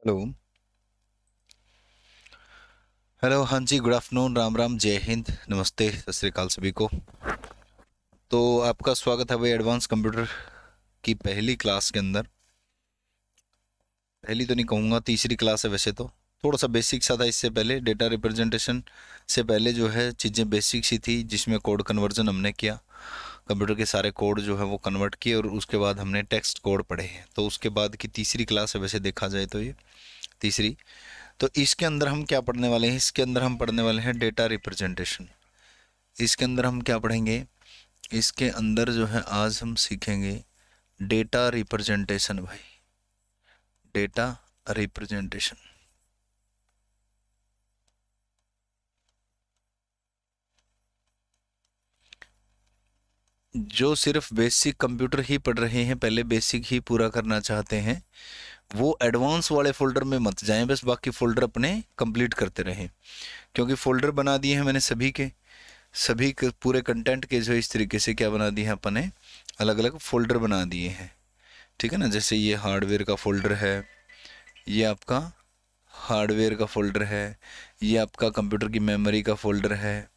Hello. Hello, हाँ जी, good afternoon, Ram Ram, जय हिंद, नमस्ते, सत श्री अकाल सभी को। तो आपका स्वागत है भाई एडवांस कंप्यूटर की पहली क्लास के अंदर। पहली तो नहीं कहूँगा, तीसरी क्लास है वैसे तो। थोड़ा सा बेसिक सा था इससे पहले, डेटा रिप्रेजेंटेशन से पहले जो है चीज़ें बेसिक सी थी, जिसमें कोड कन्वर्जन हमने किया। कंप्यूटर के सारे कोड जो है वो कन्वर्ट किए और उसके बाद हमने टेक्स्ट कोड पढ़े हैं। तो उसके बाद की तीसरी क्लास है वैसे देखा जाए तो ये तीसरी। तो इसके अंदर हम क्या पढ़ने वाले हैं? इसके अंदर हम पढ़ने वाले हैं डेटा रिप्रेजेंटेशन। इसके अंदर हम क्या पढ़ेंगे? इसके अंदर जो है आज हम सीखेंगे डेटा रिप्रेजेंटेशन भाई, डेटा रिप्रेजेंटेशन। जो सिर्फ बेसिक कंप्यूटर ही पढ़ रहे हैं, पहले बेसिक ही पूरा करना चाहते हैं, वो एडवांस वाले फोल्डर में मत जाएं, बस बाकी फोल्डर अपने कंप्लीट करते रहें। क्योंकि फोल्डर बना दिए हैं मैंने सभी के पूरे कंटेंट के, जो इस तरीके से क्या बना दिए हैं अपन ने, अलग अलग फोल्डर बना दिए हैं। ठीक है ना? जैसे ये हार्डवेयर का फोल्डर है, ये आपका हार्डवेयर का फोल्डर है, ये आपका कंप्यूटर की मेमोरी का फोल्डर है।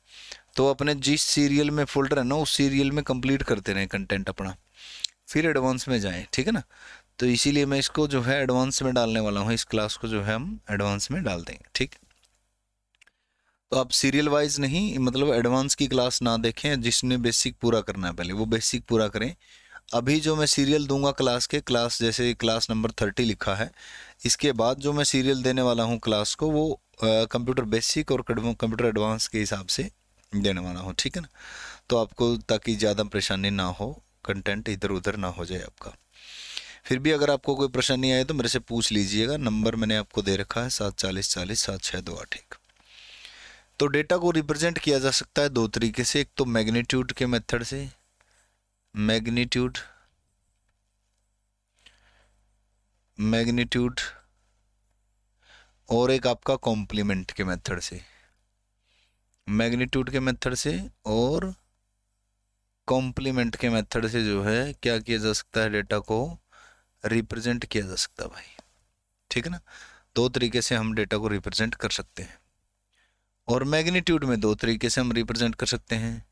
तो अपने जिस सीरियल में फोल्डर है ना, उस सीरियल में कंप्लीट करते रहें कंटेंट अपना, फिर एडवांस में जाएं। ठीक है ना? तो इसीलिए मैं इसको जो है एडवांस में डालने वाला हूँ, इस क्लास को जो है हम एडवांस में डाल देंगे। ठीक। तो आप सीरियल वाइज नहीं, मतलब एडवांस की क्लास ना देखें, जिसने बेसिक पूरा करना है पहले वो बेसिक पूरा करें। अभी जो मैं सीरियल दूंगा क्लास के, क्लास जैसे क्लास नंबर 30 लिखा है, इसके बाद जो मैं सीरियल देने वाला हूँ क्लास को, वो कंप्यूटर बेसिक और कंप्यूटर एडवांस के हिसाब से देने वाला हूँ। ठीक है ना? तो आपको ताकि ज़्यादा परेशानी ना हो, कंटेंट इधर उधर ना हो जाए आपका। फिर भी अगर आपको कोई परेशानी आए तो मेरे से पूछ लीजिएगा। नंबर मैंने आपको दे रखा है 740407628। तो डेटा को रिप्रेजेंट किया जा सकता है दो तरीके से। एक तो मैग्नीट्यूड के मेथड से, मैग्नीट्यूड मैग्नीट्यूड और एक आपका कॉम्प्लीमेंट के मेथड से। मैग्नीट्यूड के मेथड से और कॉम्प्लीमेंट के मेथड से जो है क्या किया जा सकता है, डेटा को रिप्रेजेंट किया जा सकता है भाई। ठीक है ना? दो तरीके से हम डेटा को रिप्रेजेंट कर सकते हैं। और मैग्नीट्यूड में दो तरीके से हम रिप्रेजेंट कर सकते हैं।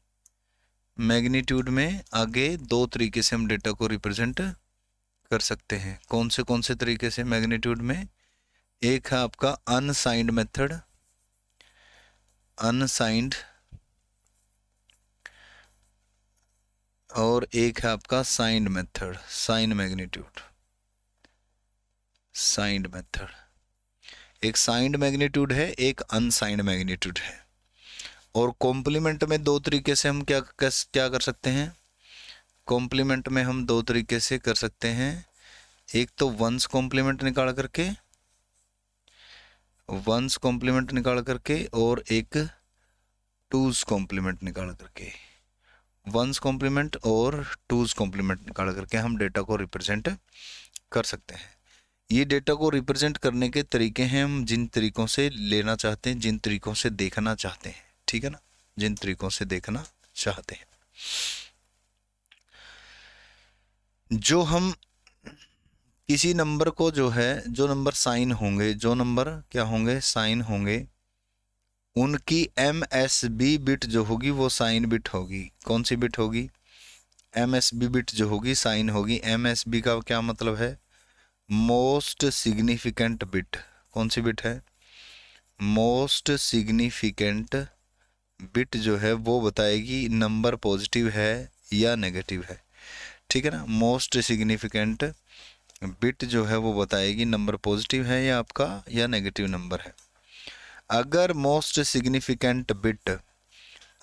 मैग्नीट्यूड में आगे दो तरीके से हम डेटा को रिप्रेजेंट कर सकते हैं। कौन से तरीके से मैग्नीट्यूड में? एक है आपका अनसाइंड मेथड, अनसाइंड, और एक है आपका signed method, sign magnitude, signed method. एक साइंड मैग्नीट्यूड है, एक अनसाइंड मैग्नीट्यूड है। और कॉम्प्लीमेंट में दो तरीके से हम क्या कर सकते हैं? कॉम्प्लीमेंट में हम दो तरीके से कर सकते हैं। एक तो वंस कॉम्प्लीमेंट निकाल करके, वंस कॉम्प्लीमेंट निकाल करके, और एक टूज कॉम्प्लीमेंट निकाल करके। वंस कॉम्प्लीमेंट और टूज कॉम्प्लीमेंट निकाल करके हम डेटा को रिप्रेजेंट कर सकते हैं। ये डेटा को रिप्रेजेंट करने के तरीके हैं, हम जिन तरीकों से लेना चाहते हैं, जिन तरीकों से देखना चाहते हैं। ठीक है ना? जिन तरीकों से देखना चाहते हैं, जो हम किसी नंबर को जो है, जो नंबर साइन होंगे, जो नंबर क्या होंगे, साइन होंगे, उनकी एम एस बी बिट जो होगी वो साइन बिट होगी। कौन सी बिट होगी? एम एस बी बिट जो होगी साइन होगी। एम एस बी का क्या मतलब है? Most significant bit. कौन सी बिट है? मोस्ट सिग्निफिकेंट बिट जो है वो बताएगी नंबर पॉजिटिव है या नेगेटिव है। ठीक है ना? मोस्ट सिग्निफिकेंट बिट जो है वो बताएगी नंबर पॉजिटिव है या आपका या नेगेटिव नंबर है। अगर मोस्ट सिग्निफिकेंट बिट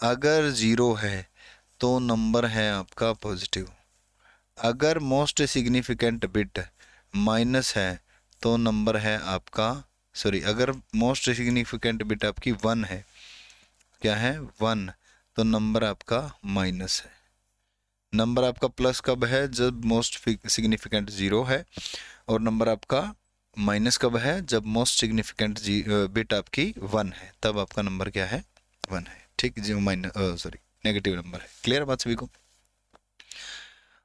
अगर ज़ीरो है तो नंबर है आपका पॉजिटिव। अगर मोस्ट सिग्निफिकेंट बिट माइनस है तो नंबर है आपका, सॉरी, अगर मोस्ट सिग्निफिकेंट बिट आपकी 1 है, क्या है, 1, तो नंबर आपका माइनस है। नंबर आपका प्लस कब है? जब मोस्ट सिग्निफिकेंट 0 है। और नंबर आपका माइनस कब है? जब मोस्ट सिग्निफिकेंट बिट आपकी 1 है, तब आपका नंबर क्या है? 1 है। ठीक, जो माइनस, सॉरी, नेगेटिव नंबर है। क्लियर बात सभी को?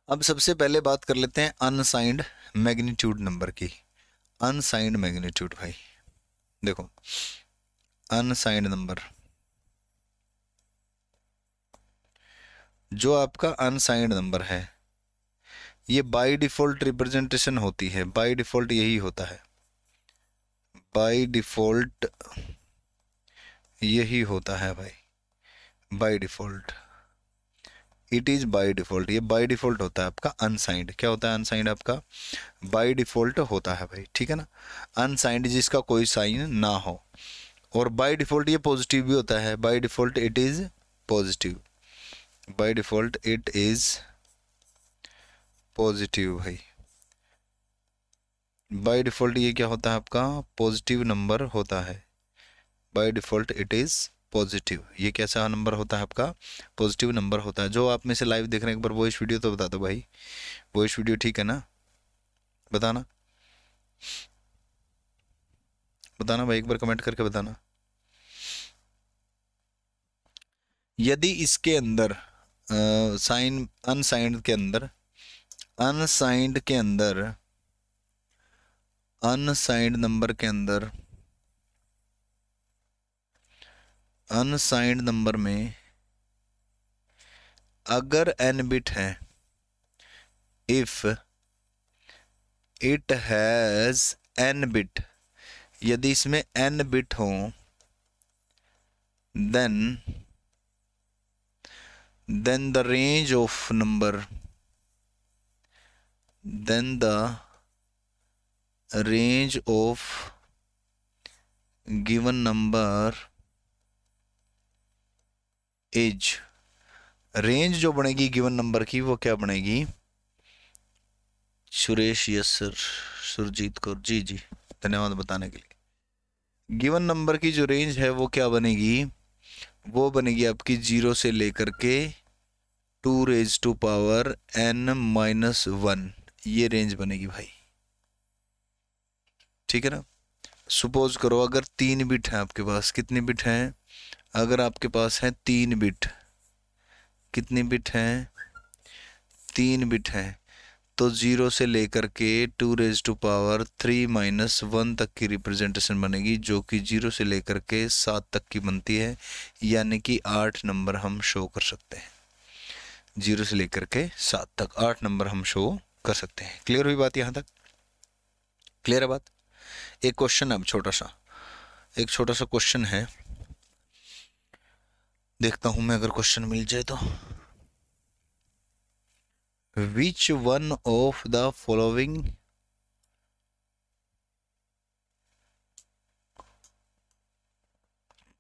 अब सबसे पहले बात कर लेते हैं अनसाइंड मैग्नीट्यूड नंबर की। अनसाइंड मैग्नीट्यूड भाई, देखो अनसाइंड नंबर, जो आपका अनसाइंड नंबर है ये बाय डिफॉल्ट रिप्रेजेंटेशन होती है, बाय डिफॉल्ट यही होता है, बाय डिफॉल्ट यही होता है भाई, by default it is by default, ये बाय डिफॉल्ट होता है आपका अनसाइंड। क्या होता है अनसाइंड आपका? बाय डिफॉल्ट होता है भाई, ठीक है ना, अनसाइंड जिसका कोई साइन ना हो। और बाय डिफॉल्ट ये पॉजिटिव भी होता है, by default it is positive, by default it is positive भाई, बाय डिफॉल्ट ये क्या होता है आपका? पॉजिटिव नंबर होता है, by default it is positive. ये कैसा नंबर होता है आपका? पॉजिटिव नंबर होता है। जो आप में से लाइव देख रहे हैं एक बार वॉइस वीडियो तो बता दो भाई, वॉइस वीडियो ठीक है ना, बताना बताना भाई, एक बार कमेंट करके बताना। यदि इसके अंदर साइन अनसाइंड के अंदर, अनसाइंड के अंदर, अनसाइंड नंबर के अंदर, अनसाइंड नंबर में अगर n बिट है, if it has n bit, यदि इसमें n बिट हो, then the range of number, then the range of given number is, range जो बनेगी गिवन नंबर की वो क्या बनेगी? सुरेश, यस सर, सुरजीत कौर जी जी, धन्यवाद बताने के लिए। गिवन नंबर की जो रेंज है वो क्या बनेगी? वो बनेगी आपकी 0 से लेकर के 2 रेज टू पावर n-1, ये रेंज बनेगी भाई, ठीक है ना। सपोज करो अगर 3 बिट है आपके पास, कितनी बिट है? अगर आपके पास है 3 बिट, कितनी बिट है? 3 बिट है, तो 0 से लेकर के 2 रेज टू पावर 3-1 तक की रिप्रेजेंटेशन बनेगी, जो कि 0 से लेकर के 7 तक की बनती है, यानी कि 8 नंबर हम शो कर सकते हैं। 0 से लेकर के 7 तक 8 नंबर हम शो कर सकते हैं। क्लियर हुई बात? यहाँ तक क्लियर है बात? एक क्वेश्चन अब छोटा सा, एक छोटा सा क्वेश्चन है, देखता हूं मैं अगर क्वेश्चन मिल जाए तो। Which one of the following,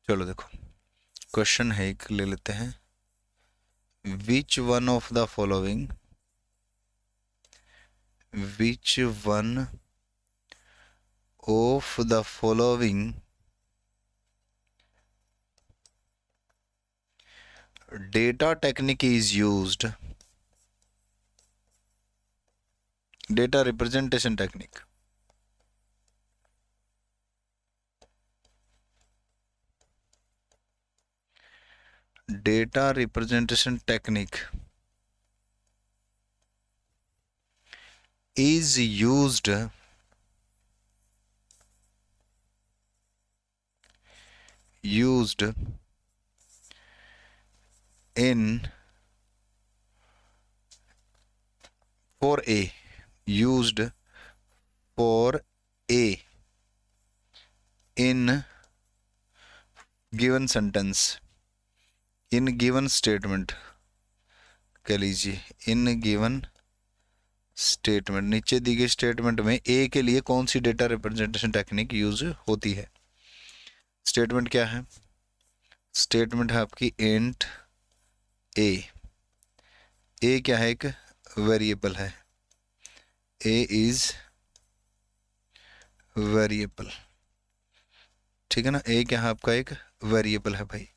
चलो देखो क्वेश्चन है एक ले लेते हैं। Which one of the following, which one of the following data technique is used, data representation technique, data representation technique is used in for a, used for a in given sentence, in given statement, कह लीजिए in given statement, नीचे दी गई statement में ए के लिए कौन सी data representation technique use होती है? स्टेटमेंट क्या है? स्टेटमेंट है आपकी इंट ए, ए क्या है? एक वेरिएबल है, ए इज वेरिएबल, ठीक है ना, ए क्या है आपका? एक वेरिएबल है भाई।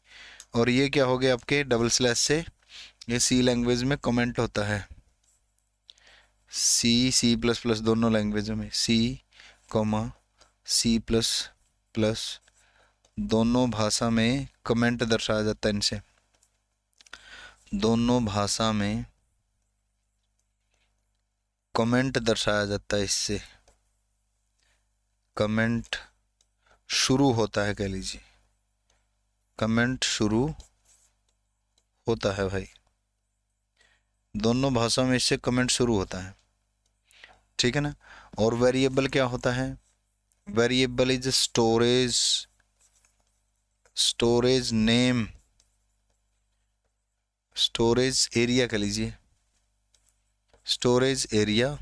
और ये क्या हो गया आपके डबल स्लैश से, ये सी लैंग्वेज में कमेंट होता है, सी प्लस प्लस दोनों लैंग्वेजों में, C comma C plus plus दोनों भाषा में कमेंट दर्शाया जाता है, इनसे दोनों भाषा में कमेंट दर्शाया जाता है इससे, कमेंट शुरू होता है, कह लीजिए कमेंट शुरू होता है भाई, दोनों भाषा में इससे कमेंट शुरू होता है, ठीक है ना। और वेरिएबल क्या होता है, variable is storage name, storage area कह लीजिए, स्टोरेज एरिया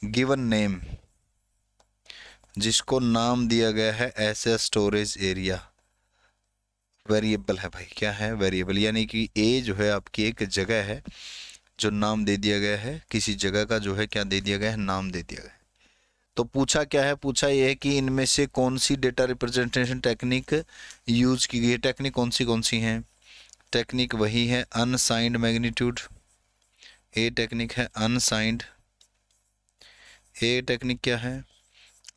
गिवन नेम, जिसको नाम दिया गया है ऐसे स्टोरेज एरिया वेरिएबल है भाई। क्या है, वेरिएबल, यानी कि ए जो है आपकी एक जगह है जो नाम दे दिया गया है, किसी जगह का जो है क्या दे दिया गया है, नाम दे दिया गया है। तो पूछा क्या है, पूछा ये है कि इनमें से कौन सी डेटा रिप्रेजेंटेशन टेक्निक यूज की गई है। टेक्निक कौन सी हैं, टेक्निक वही है अनसाइंड मैग्नीट्यूड, ए टेक्निक है अनसाइंड, ए टेक्निक क्या है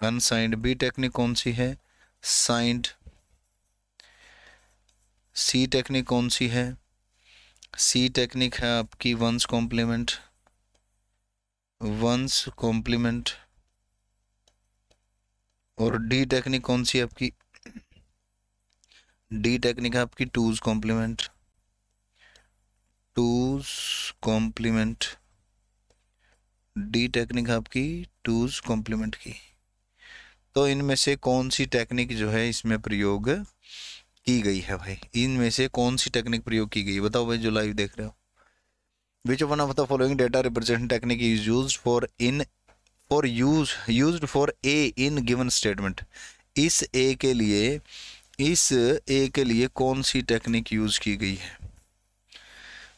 अनसाइंड, बी टेक्निक कौन सी है साइंड, सी टेक्निक कौन सी है, सी टेक्निक है आपकी वंस कॉम्प्लीमेंट, वंस कॉम्प्लीमेंट, और डी टेक्निक कौन सी है आपकी, डी टेक्निक है आपकी two's complement, two's complement, D technique है आपकी टूज कॉम्प्लीमेंट की। तो इनमें से कौन सी टेक्निक जो है इसमें प्रयोग की गई है भाई, इनमें से कौन सी टेक्निक प्रयोग की गई है, बताओ भाई जो लाइव देख रहे हो। Which one of the following data representation technique is used for a in given statement, इस ए के लिए कौन सी टेक्निक यूज की गई है।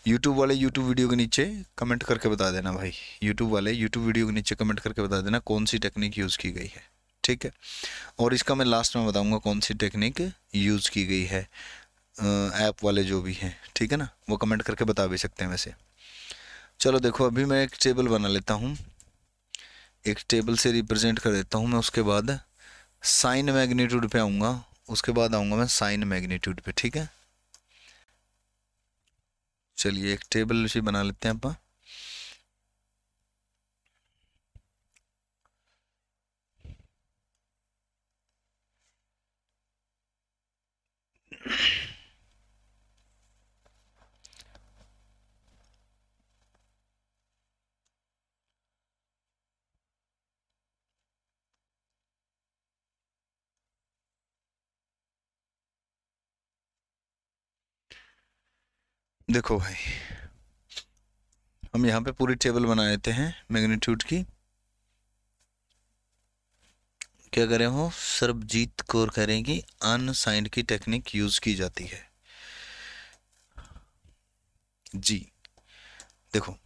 यूट्यूब वाले यूट्यूब वीडियो के नीचे कमेंट करके बता देना भाई, यूट्यूब वाले यूट्यूब वीडियो के नीचे कमेंट करके बता देना कौन सी टेक्निक यूज की गई है, ठीक है। और इसका मैं लास्ट में बताऊंगा कौन सी टेक्निक यूज की गई है, ऐप वाले जो भी हैं, ठीक है ना, वो कमेंट करके बता भी सकते हैं वैसे। चलो देखो अभी मैं एक टेबल बना लेता हूँ, एक टेबल से रिप्रेजेंट कर देता हूँ मैं, उसके बाद साइन मैग्नीट्यूड पे आऊँगा, उसके बाद आऊँगा मैं साइन मैग्नीट्यूड पे, ठीक है। चलिए एक टेबल से बना लेते हैं अपन, देखो भाई हम यहाँ पे पूरी टेबल बना लेते हैं मैग्नीट्यूड की। क्या करें हो, सरबजीत कौर करें कि अनसाइंड की टेक्निक यूज की जाती है जी। देखो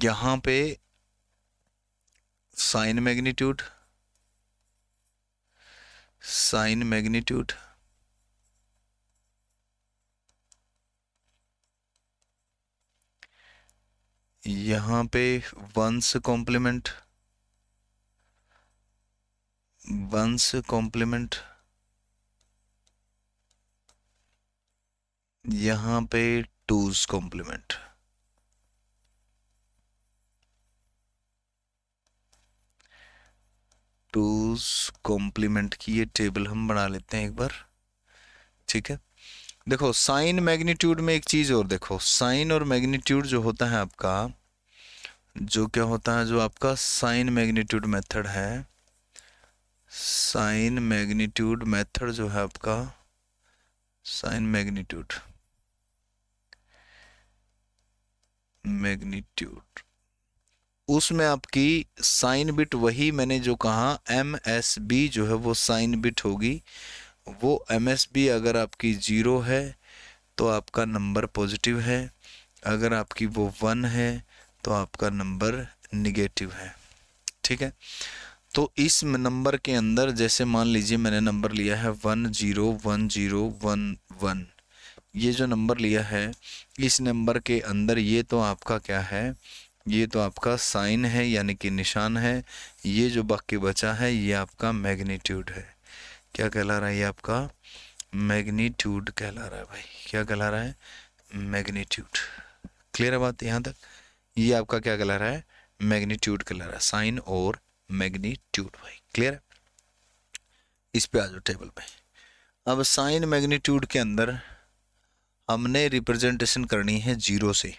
यहाँ पे साइन मैग्नीट्यूड, साइन मैग्नीट्यूड, यहाँ पे वंस कॉम्प्लीमेंट, वंस कॉम्प्लीमेंट, यहाँ पे टूज कॉम्प्लीमेंट। टूज कॉम्प्लीमेंट की ये टेबल हम बना लेते हैं एक बार, ठीक है। देखो साइन मैग्नीट्यूड में एक चीज और देखो, साइन और मैग्नीट्यूड जो होता है आपका, जो क्या होता है, जो आपका साइन मैग्नीट्यूड मेथड है, साइन मैग्नीट्यूड मेथड जो है आपका, साइन मैग्नीट्यूड उसमें आपकी साइन बिट वही मैंने जो कहा MSB जो है वो साइन बिट होगी, वो MSB अगर आपकी 0 है तो आपका नंबर पॉजिटिव है, अगर आपकी वो 1 है तो आपका नंबर निगेटिव है, ठीक है। तो इस नंबर के अंदर जैसे मान लीजिए मैंने नंबर लिया है 101011, ये जो नंबर लिया है इस नंबर के अंदर ये तो आपका क्या है, ये तो आपका साइन है यानी कि निशान है, ये जो बाकी बचा है ये आपका मैग्नीट्यूड है। क्या कहला रहा है, ये आपका मैग्नीट्यूड कहला रहा है भाई, क्या कहला रहा है, मैग्नीट्यूड। क्लियर है बात यहाँ तक, ये आपका क्या कहला रहा है, मैग्नीट्यूड का ले रहा है, साइन और मैग्नीट्यूड भाई, क्लियर है। इस पे आ जाओ टेबल पे। अब साइन मैग्नीट्यूड के अंदर हमने रिप्रेजेंटेशन करनी है जीरो से।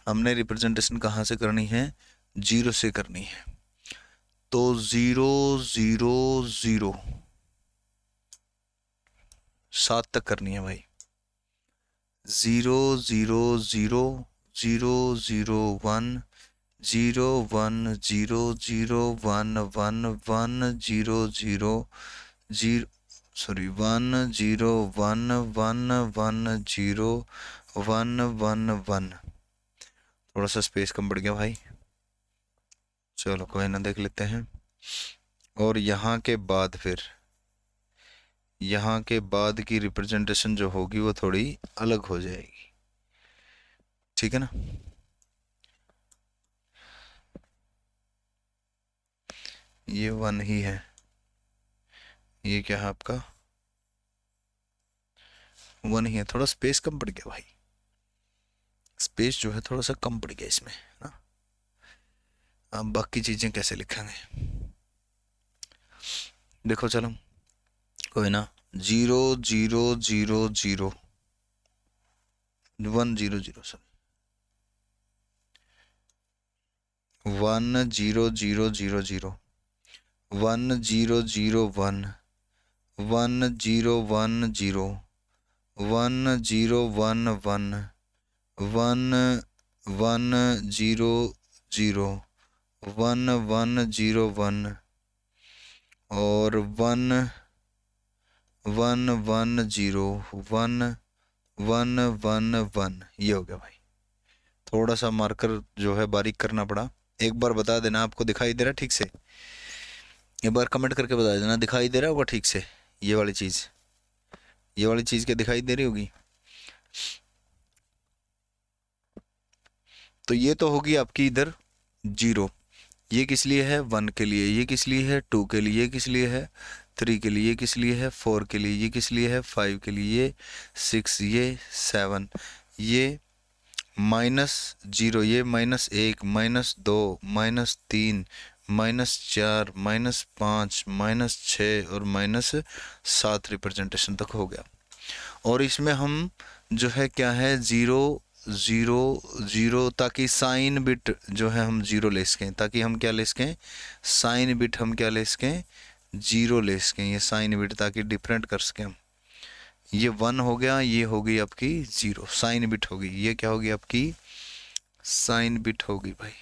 हमने रिप्रेजेंटेशन कहाँ से करनी है? जीरो से करनी है। तो 0 0 0 7 तक करनी है भाई। 0 0 0 0 0 1 0 1 0 0 1 1 1 0 0 0 सॉरी 1 0 1 1 1 0 1 1 1। थोड़ा सा स्पेस कम बढ़ गया भाई, चलो कोई ना, देख लेते हैं। और यहाँ के बाद फिर यहाँ के बाद की रिप्रेजेंटेशन जो होगी वो थोड़ी अलग हो जाएगी, ठीक है ना। ये 1 ही है, ये क्या है आपका 1 ही है। थोड़ा स्पेस कम पड़ गया भाई, स्पेस जो है थोड़ा सा कम पड़ गया इसमें ना। अब बाकी चीजें कैसे लिखेंगे देखो, चलो कोई ना। 0 0 0 0 1 0 0 सॉरी 1 0 0 0 0 1 0 0 1 1 0 1 0 1 0 1 1 1 1 0 0 1 1 0 1 और 1 1 1 0 1 1 1 1। ये हो गया भाई। थोड़ा सा मार्कर जो है बारीक करना पड़ा। एक बार बता देना आपको दिखाई दे रहा ठीक से, एक बार कमेंट करके बता देना दिखाई दे रहा होगा ठीक से। ये वाली चीज़, ये वाली चीज़ क्या दिखाई दे रही होगी? तो ये तो होगी आपकी इधर 0। ये किस लिए है? 1 के लिए। ये किस लिए है? 2 के लिए। ये किस लिए है? 3 के लिए। ये किस लिए है? 4 के लिए। ये किस लिए है? 5 के लिए। ये 6, ये 7, ये -0, ये -1, -2, -3, -4, -5, -6 और -7 रिप्रेजेंटेशन तक हो गया। और इसमें हम जो है क्या है 0 0 0, ताकि साइन बिट जो है हम 0 ले सकें, ताकि हम क्या ले सकें साइन बिट, हम क्या ले सकें 0 ले सकें, ये साइन बिट ताकि डिफरेंट कर सकें हम। ये 1 हो गया, ये हो गई आपकी 0 साइन बिट होगी। ये क्या होगी आपकी साइन बिट होगी भाई,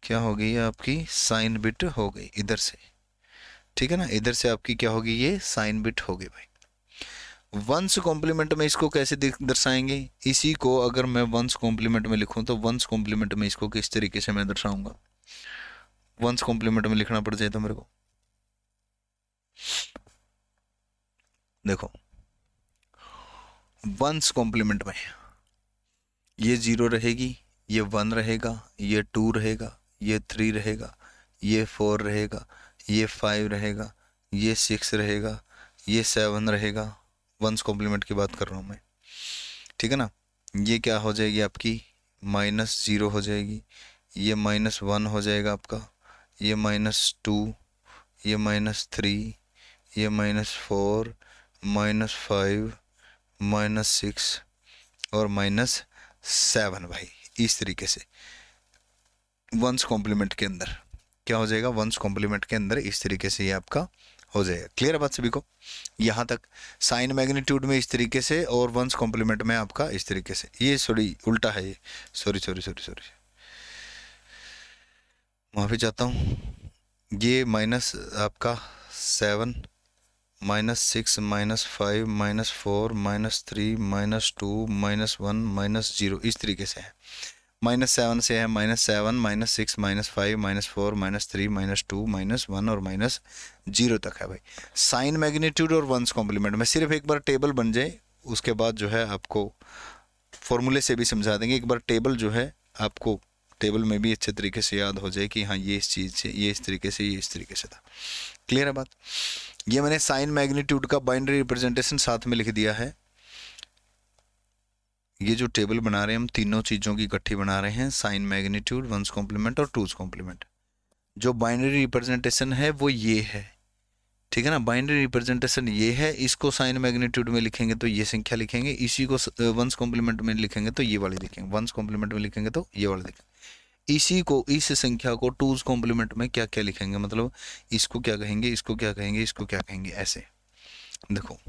क्या हो गई आपकी साइन बिट हो गई इधर से, ठीक है ना। इधर से आपकी क्या होगी ये साइन बिट हो गई भाई। वंस कॉम्प्लीमेंट में इसको कैसे दर्शाएंगे? इसी को अगर मैं वंस कॉम्प्लीमेंट में लिखूं तो वंस कॉम्प्लीमेंट में इसको किस तरीके से मैं दर्शाऊंगा? वंस कॉम्प्लीमेंट में लिखना पड़ जाए तो मेरे को देखो, वंस कॉम्प्लीमेंट में ये 0 रहेगी, ये 1 रहेगा, ये 2 रहेगा, ये 3 रहेगा, ये 4 रहेगा, ये 5 रहेगा, ये 6 रहेगा, ये 7 रहेगा। वंस कॉम्प्लीमेंट की बात कर रहा हूँ मैं, ठीक है ना। ये क्या हो जाएगी आपकी -0 हो जाएगी, ये -1 हो जाएगा आपका, ये -2, ये -3, ये -4, -5, -6 और -7 भाई। इस तरीके से वंस कॉम्प्लीमेंट के अंदर क्या हो जाएगा, वंस कॉम्प्लीमेंट के अंदर इस तरीके से ये आपका हो जाएगा। क्लियर है बात सभी को? यहाँ तक साइन मैग्नीट्यूड में इस तरीके से और वंस कॉम्प्लीमेंट में आपका इस तरीके से। ये सॉरी उल्टा है ये, सॉरी सॉरी सॉरी सॉरी माफ़ी चाहता हूँ। ये माइनस आपका 7, -6, -5, -4, -3, -2, -1, -0 इस तरीके से है। -7 से है -7, -6, -5, -4, -3, -2, -1 और -0 तक है भाई। साइन मैग्नीट्यूड और वंस कॉम्प्लीमेंट में सिर्फ एक बार टेबल बन जाए, उसके बाद जो है आपको फॉर्मूले से भी समझा देंगे। एक बार टेबल जो है आपको टेबल में भी अच्छे तरीके से याद हो जाए कि हाँ ये इस चीज़ से, ये इस तरीके से, ये इस तरीके से था। क्लियर है बात? ये मैंने साइन मैग्नीट्यूड का बाइनरी रिप्रेजेंटेशन साथ में लिख दिया है। ये जो टेबल बना रहे हैं हम तीनों चीज़ों की इकट्ठी बना रहे हैं, साइन मैग्नीट्यूड, वंस कॉम्प्लीमेंट और टूज कॉम्प्लीमेंट। जो बाइनरी रिप्रेजेंटेशन है वो ये है, ठीक है ना। बाइनरी रिप्रेजेंटेशन ये है, इसको साइन मैग्नीट्यूड में लिखेंगे तो ये संख्या लिखेंगे, इसी को वंस कॉम्प्लीमेंट में लिखेंगे तो ये वाली लिखेंगे, वंस कॉम्प्लीमेंट में लिखेंगे तो ये वाली लिखेंगे। इसी को, इस संख्या को टूज कॉम्प्लीमेंट में क्या क्या लिखेंगे, मतलब इसको क्या कहेंगे, इसको क्या कहेंगे, इसको क्या कहेंगे, ऐसे देखो।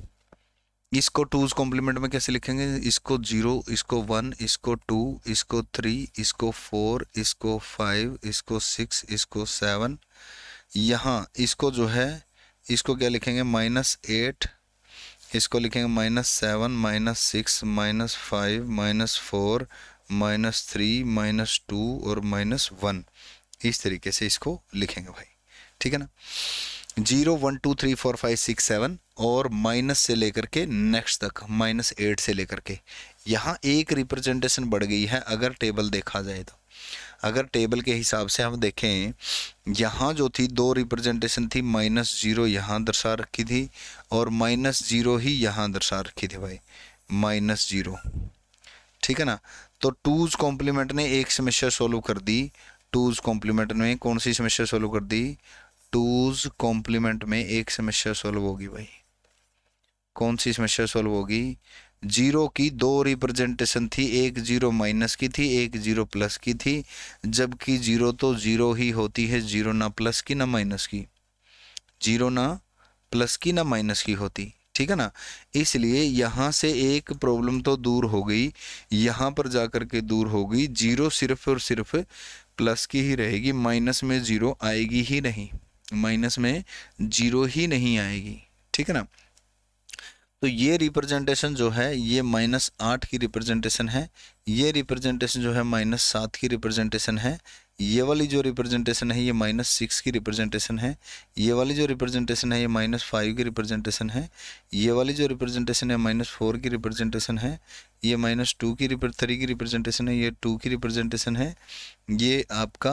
इसको टूज कॉम्प्लीमेंट में कैसे लिखेंगे, इसको 0, इसको 1, इसको 2, इसको 3, इसको 4, इसको 5, इसको 6, इसको 7। यहाँ इसको जो है, इसको क्या लिखेंगे, -8, इसको लिखेंगे -7, -6, -5, -4, -3, -2 और -1। इस तरीके से इसको लिखेंगे भाई, ठीक है ना। 0, 1, 2, 3, 4, 5, 6, 7 और माइनस से लेकर के नेक्स्ट तक, -8 से लेकर के। यहाँ एक रिप्रेजेंटेशन बढ़ गई है अगर टेबल देखा जाए तो। अगर टेबल के हिसाब से हम देखें, यहाँ जो थी 2 रिप्रेजेंटेशन थी, -0 यहाँ दर्शा रखी थी और -0 ही यहाँ दर्शा रखी थी भाई, -0, ठीक है ना। तो टूज कॉम्प्लीमेंट ने एक समस्या सोल्व कर दी। टूज कॉम्प्लीमेंट ने कौन सी समस्या सोल्व कर दी, टूज कॉम्प्लीमेंट में एक समस्या सोल्व होगी भाई। कौन सी समस्या सोल्व होगी, 0 की 2 रिप्रेजेंटेशन थी, एक 0 माइनस की थी, एक 0 प्लस की थी, जबकि 0 तो 0 ही होती है, 0 ना प्लस की ना माइनस की, 0 ना प्लस की ना माइनस की होती, ठीक है ना। इसलिए यहाँ से एक प्रॉब्लम तो दूर हो गई, यहाँ पर जाकर के दूर हो गई। 0 सिर्फ और सिर्फ प्लस की ही रहेगी, माइनस में 0 आएगी ही नहीं, माइनस में 0 ही नहीं आएगी, ठीक है ना। तो ये रिप्रेजेंटेशन जो है ये -8 की रिप्रेजेंटेशन है, ये रिप्रेजेंटेशन जो है -7 की रिप्रेजेंटेशन है, ये वाली जो रिप्रेजेंटेशन है ये -6 की रिप्रेजेंटेशन है, ये वाली जो रिप्रेजेंटेशन है ये -5 की रिप्रेजेंटेशन है, ये वाली जो रिप्रेजेंटेशन है -4 की रिप्रेजेंटेशन है, ये -2 की 3 की रिप्रेजेंटेशन है, ये 2 की रिप्रेजेंटेशन है, ये आपका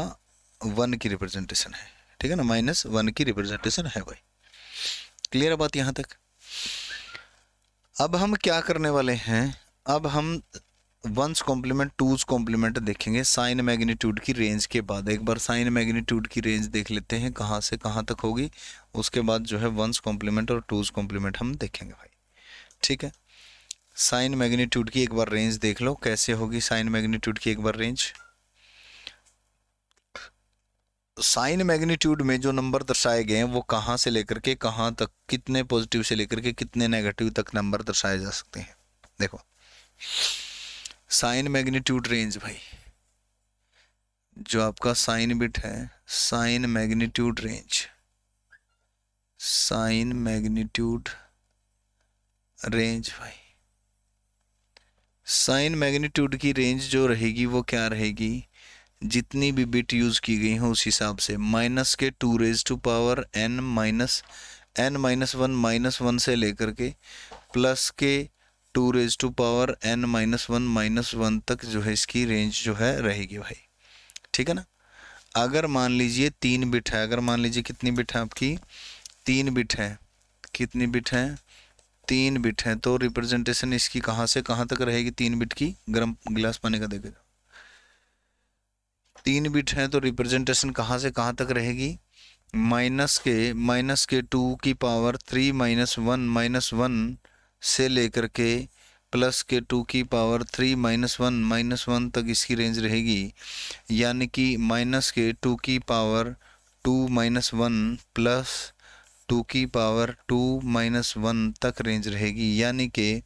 1 की रिप्रेजेंटेशन है, ठीक है ना, -1 की रिप्रेजेंटेशन है भाई। क्लियर है बात यहाँ तक। अब हम क्या करने वाले हैं, अब हम वंस कॉम्प्लीमेंट टूज कॉम्प्लीमेंट देखेंगे साइन मैग्नीट्यूड की रेंज के बाद। एक बार साइन मैग्नीट्यूड की रेंज देख लेते हैं कहाँ से कहाँ तक होगी, उसके बाद जो है वंस कॉम्प्लीमेंट और टूज कॉम्प्लीमेंट हम देखेंगे भाई, ठीक है। साइन मैग्नीट्यूड की एक बार रेंज देख लो कैसे होगी, साइन मैग्नीट्यूड की एक बार रेंज। साइन मैग्नीट्यूड में जो नंबर दर्शाए गए हैं वो कहाँ से लेकर के कहाँ तक, कितने पॉजिटिव से लेकर के कितने नेगेटिव तक नंबर दर्शाए जा सकते हैं। देखो साइन मैग्नीट्यूड रेंज भाई, जो आपका साइन बिट है, sign magnitude range, sign magnitude range भाई, साइन मैग्नीट्यूड की रेंज जो रहेगी वो क्या रहेगी, जितनी भी बिट यूज की गई हो उस हिसाब से। माइनस के 2⁻n -1 से लेकर के प्लस के 2⁻n-1 तक जो है इसकी रेंज जो है रहेगी भाई, ठीक है ना। अगर मान लीजिए 3 बिट है, अगर मान लीजिए कितनी बिट है आपकी, 3 बिट है, कितनी बिट है, 3 बिट है, तो रिप्रेजेंटेशन इसकी कहाँ से कहाँ तक रहेगी, 3 बिट की, गर्म गिलास पानी का देखेगा, 3 बिट है तो रिप्रेजेंटेशन कहाँ से कहाँ तक रहेगी, माइनस के 2 की पावर 3 -1 से लेकर के प्लस के 2 की पावर 3 -1 तक इसकी रेंज रहेगी। यानी कि माइनस के 2 की पावर 2 -1 प्लस 2 की पावर 2 -1 तक रेंज रहेगी। यानी कि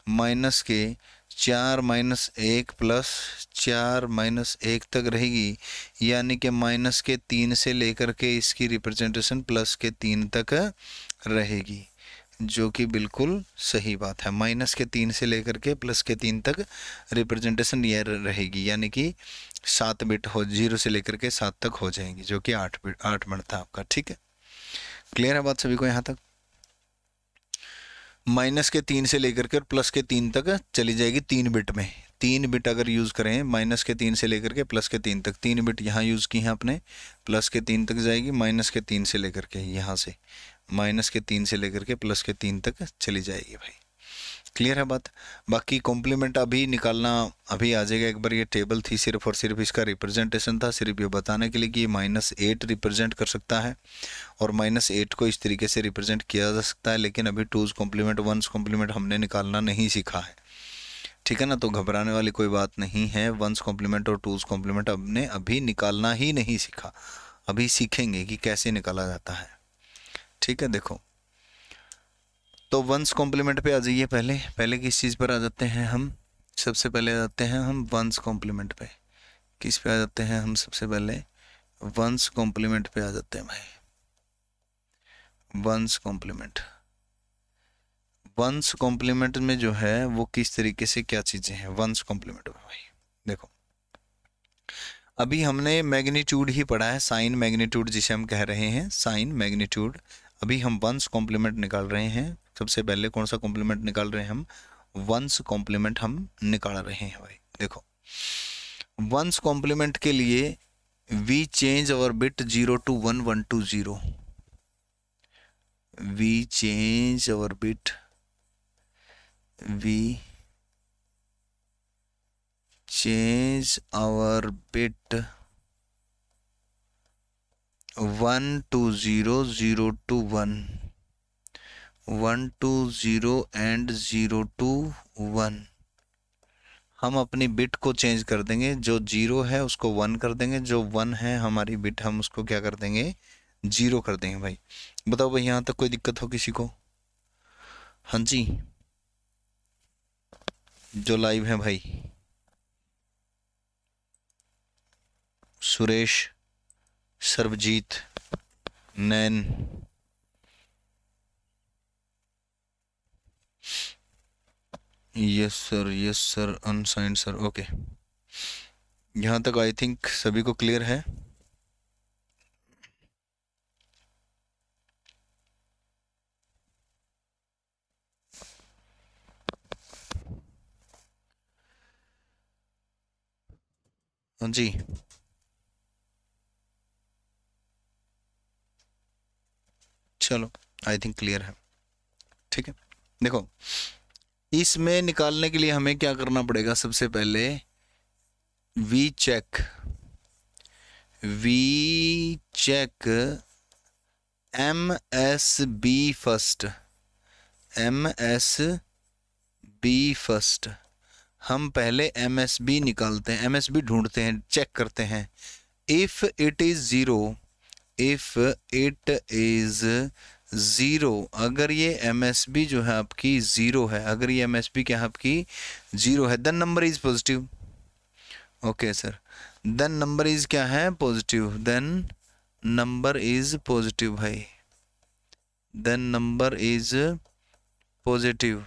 माइनस के 4 -1 प्लस 4 -1 तक रहेगी। यानी कि माइनस के 3 से लेकर के इसकी रिप्रेजेंटेशन प्लस के 3 तक रहेगी, जो कि बिल्कुल सही बात है। माइनस के 3 से लेकर के प्लस के 3 तक रिप्रेजेंटेशन ये रहेगी, यानी कि 7 बिट हो, 0 से लेकर के 7 तक हो जाएंगी, जो कि 8 बनता है आपका, ठीक है। क्लियर है बात सभी को यहाँ तक। माइनस के 3 से लेकर के प्लस के 3 तक चली जाएगी 3 बिट में। 3 बिट अगर यूज़ करें, माइनस के 3 से लेकर के प्लस के 3 तक, 3 बिट यहाँ यूज़ की हैं आपने, प्लस के 3 तक जाएगी, माइनस के 3 से लेकर के यहाँ से माइनस के 3 से लेकर के प्लस के 3 तक चली जाएगी भाई। क्लियर है बात। बाकी कॉम्प्लीमेंट अभी निकालना अभी आ जाएगा। एक बार ये टेबल थी सिर्फ और सिर्फ इसका रिप्रेजेंटेशन था, सिर्फ ये बताने के लिए कि ये -8 रिप्रेजेंट कर सकता है और -8 को इस तरीके से रिप्रेजेंट किया जा सकता है। लेकिन अभी टूज कॉम्प्लीमेंट वंस कॉम्प्लीमेंट हमने निकालना नहीं सीखा है, ठीक है ना। तो घबराने वाली कोई बात नहीं है। वंस कॉम्प्लीमेंट और टूज कॉम्प्लीमेंट हमने अभी निकालना ही नहीं सीखा, अभी सीखेंगे कि कैसे निकाला जाता है, ठीक है। देखो तो वंस कॉम्प्लीमेंट पे आ जाइए। पहले किस चीज़ पर आ जाते हैं हम? सबसे पहले आ जाते हैं हम वंस कॉम्प्लीमेंट पे। किस पे आ जाते हैं हम? सबसे पहले वंस कॉम्प्लीमेंट पे आ जाते हैं भाई। वंस कॉम्प्लीमेंट, वंस कॉम्प्लीमेंट में जो है वो किस तरीके से क्या चीज़ें हैं वंस कॉम्प्लीमेंट में भाई। देखो अभी हमने मैग्नीट्यूड ही पढ़ा है, साइन मैग्नीट्यूड जिसे हम कह रहे हैं, साइन मैग्नीट्यूड। अभी हम वंस कॉम्प्लीमेंट निकाल रहे हैं। सबसे पहले कौन सा कॉम्प्लीमेंट निकाल रहे हैं हम? वंस कॉम्प्लीमेंट हम निकाल रहे हैं भाई। देखो वंस कॉम्प्लीमेंट के लिए we change our bit 0 to 1 1 to 0। We change our bit, we change our bit 1 to 0 0 to 1 1 to 0 and 0 to 1। हम अपनी बिट को चेंज कर देंगे, जो 0 है उसको 1 कर देंगे, जो 1 है हमारी बिट हम उसको क्या कर देंगे? 0 कर देंगे भाई। बताओ भाई यहाँ तक कोई दिक्कत हो किसी को? हाँ जी, जो लाइव है भाई, Suresh, Sarvjeet, Nain, yes sir, unsigned sir, okay. यहाँ तक आई थिंक सभी को क्लियर है। हाँ जी, चलो आई थिंक क्लियर है, ठीक है। देखो इसमें निकालने के लिए हमें क्या करना पड़ेगा? सबसे पहले we check MSB first, MSB first. हम पहले MSB निकालते हैं, MSB ढूंढते हैं, चेक करते हैं। If it is 0, if it is 0, अगर ये MSB जो है आपकी 0 है, अगर ये MSB क्या है आपकी 0 है, then number is positive. Okay sir, then number is क्या है? Positive. Then number is positive भाई, then number is positive.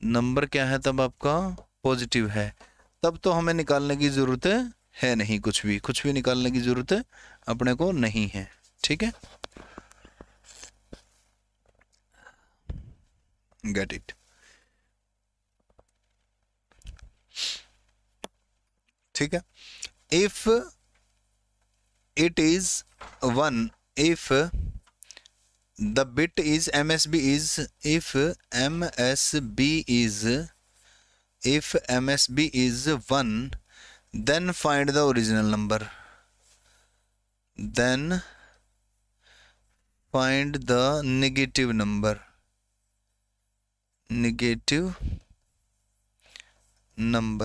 Number क्या है तब आपका? पॉजिटिव है। तब तो हमें निकालने की जरूरत है नहीं, कुछ भी निकालने की जरूरत अपने को नहीं है, ठीक है। गेट इट, ठीक है। If it is 1, if the bit is MSB is, if MSB is 1, then find the original number, then find the negative number,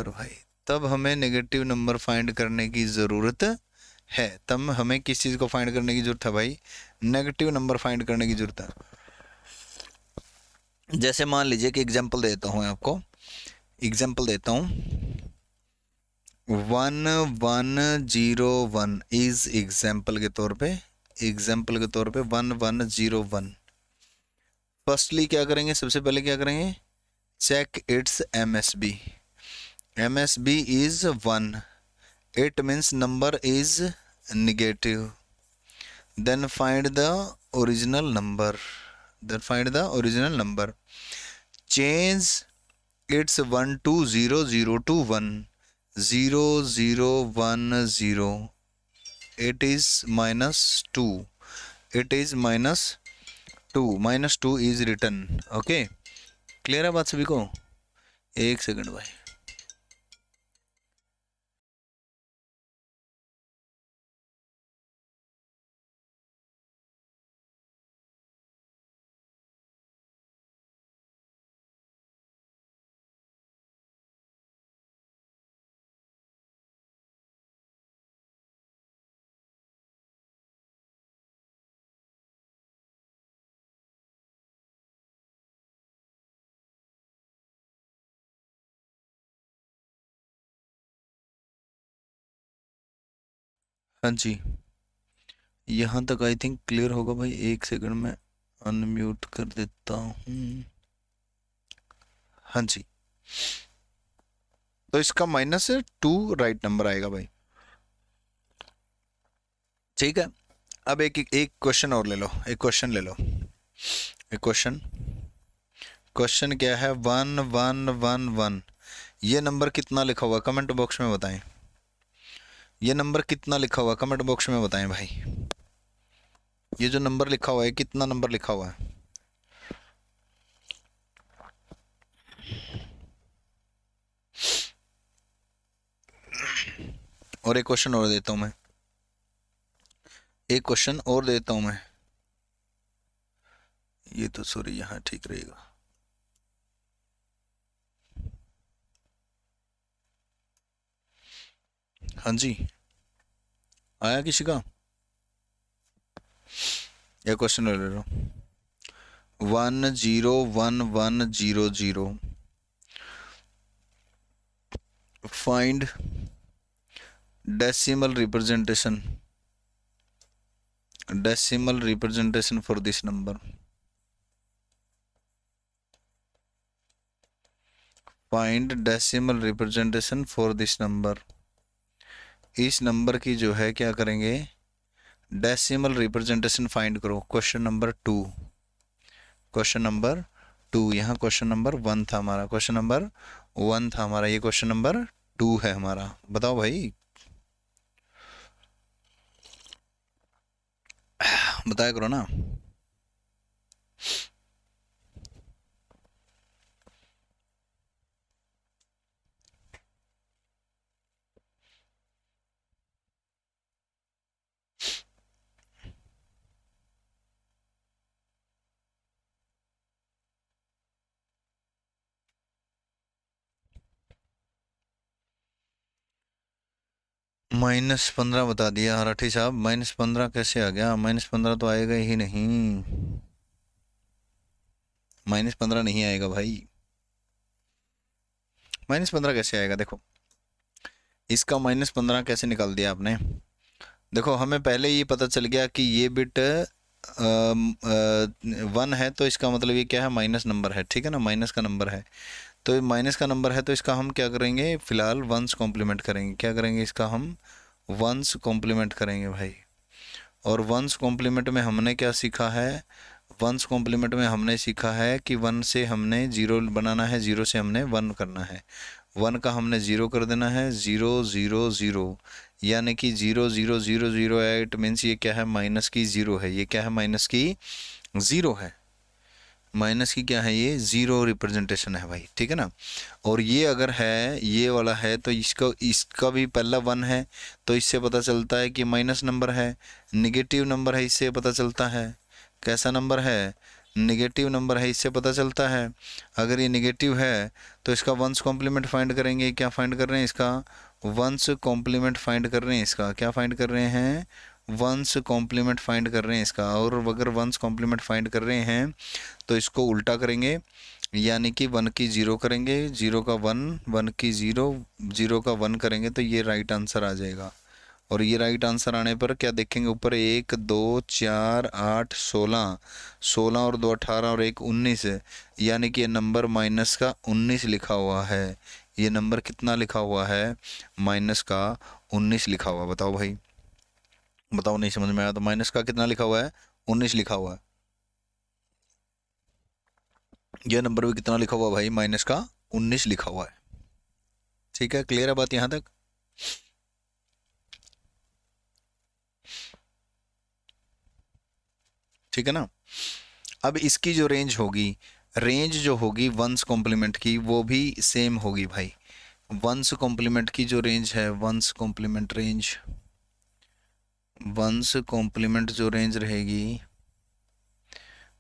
भाई। तब हमें नेगेटिव नंबर फाइंड करने की ज़रूरत है। तब हमें किस चीज़ को फाइंड करने की ज़रूरत है भाई? नेगेटिव नंबर फाइंड करने की ज़रूरत है। जैसे मान लीजिए कि एग्जांपल देता हूँ आपको, एग्जांपल देता हूँ 1101 इज एग्जांपल के तौर पे, 1101। फर्स्टली क्या करेंगे? सबसे पहले क्या करेंगे? Check it's MSB। MSB is 1, it means number is negative, then find the original number, change its 1 to 0 0 to 1 0 0 1 0, it is -2, -2 is written, okay। Clear है बात सभी को? एक सेकंड भाई। हाँ जी, यहाँ तक आई थिंक क्लियर होगा भाई। एक सेकंड में अनम्यूट कर देता हूँ। हाँ जी, तो इसका -2 राइट नंबर आएगा भाई। ठीक है, अब एक एक क्वेश्चन और ले लो, एक क्वेश्चन ले लो, एक क्वेश्चन। क्वेश्चन क्या है? 1111। ये नंबर कितना लिखा हुआ कमेंट बॉक्स में बताएं। ये नंबर कितना लिखा हुआ कमेंट बॉक्स में बताएं भाई। ये जो नंबर लिखा हुआ है कितना नंबर लिखा हुआ है? और एक क्वेश्चन और देता हूं मैं, एक क्वेश्चन और देता हूं मैं। ये तो सॉरी, यहाँ ठीक रहेगा। हाँ जी, आया किसी का? यह क्वेश्चन ले रहा हूँ। 101100 find decimal representation for this number. Find decimal representation for this number. इस नंबर की जो है क्या करेंगे, डेसिमल रिप्रेजेंटेशन फाइंड करो। Question number 2, question number 2। यहाँ क्वेश्चन नंबर 1 था हमारा, क्वेश्चन नंबर 1 था हमारा, ये क्वेश्चन नंबर 2 है हमारा। बताओ भाई, बताया करो ना। -15 बता दिया राठी साहब। -15 कैसे आ गया? -15 तो आएगा ही नहीं, -15 नहीं आएगा भाई। -15 कैसे आएगा? देखो, इसका -15 कैसे निकाल दिया आपने? देखो, हमें पहले ये पता चल गया कि ये बिट 1 है, तो इसका मतलब ये क्या है? माइनस नंबर है, ठीक है ना, माइनस का नंबर है। तो ये माइनस का नंबर है, तो इसका हम क्या करेंगे? फिलहाल वंस कॉम्प्लीमेंट करेंगे। क्या करेंगे? इसका हम वंस कॉम्प्लीमेंट करेंगे भाई। और वंस कॉम्प्लीमेंट में हमने क्या सीखा है? वंस कॉम्प्लीमेंट में हमने सीखा है कि 1 से हमने 0 बनाना है, 0 से हमने 1 करना है, 1 का हमने 0 कर देना है, 0 0 0, यानी कि 0 0 0 0 0 8 मीन्स ये क्या है? माइनस की 0 है। ये क्या है? माइनस की 0 है। माइनस की क्या है? ये 0 रिप्रेजेंटेशन है भाई, ठीक है ना। और ये अगर है, ये वाला है, तो इसका भी पहला 1 है, तो इससे पता चलता है कि माइनस नंबर है, निगेटिव नंबर है, इससे पता चलता है। कैसा नंबर है? निगेटिव नंबर है, इससे पता चलता है। अगर ये निगेटिव है तो इसका वंस कॉम्प्लीमेंट फाइंड करेंगे। क्या फाइंड कर रहे हैं? इसका वंस कॉम्प्लीमेंट फाइंड कर रहे हैं। इसका क्या फाइंड कर रहे हैं? वंस कॉम्प्लीमेंट फाइंड कर रहे हैं इसका। और अगर वंस कॉम्प्लीमेंट फाइंड कर रहे हैं तो इसको उल्टा करेंगे, यानी कि 1 की 0 करेंगे, 0 का 1, 1 की 0, 0 का 1 करेंगे, तो ये राइट आंसर आ जाएगा। और ये राइट आंसर आने पर क्या देखेंगे? ऊपर 1 2 4 8 16, 16 और 2 18 और 1 19 है, यानी कि ये नंबर माइनस का 19 लिखा हुआ है। ये नंबर कितना लिखा हुआ है? माइनस का 19 लिखा हुआ। बताओ भाई, बताओ, नहीं समझ में आया तो? माइनस का कितना लिखा हुआ है? 19 लिखा हुआ है। यह नंबर भी कितना लिखा हुआ भाई? माइनस का 19 लिखा हुआ है। ठीक है, क्लियर है बात यहाँ तक? ठीक है ना। अब इसकी जो रेंज होगी, रेंज जो होगी वंस कॉम्प्लीमेंट की वो भी सेम होगी भाई। वंस कॉम्प्लीमेंट की जो रेंज है, one's complement range, one's complement जो रेंज रहेगी,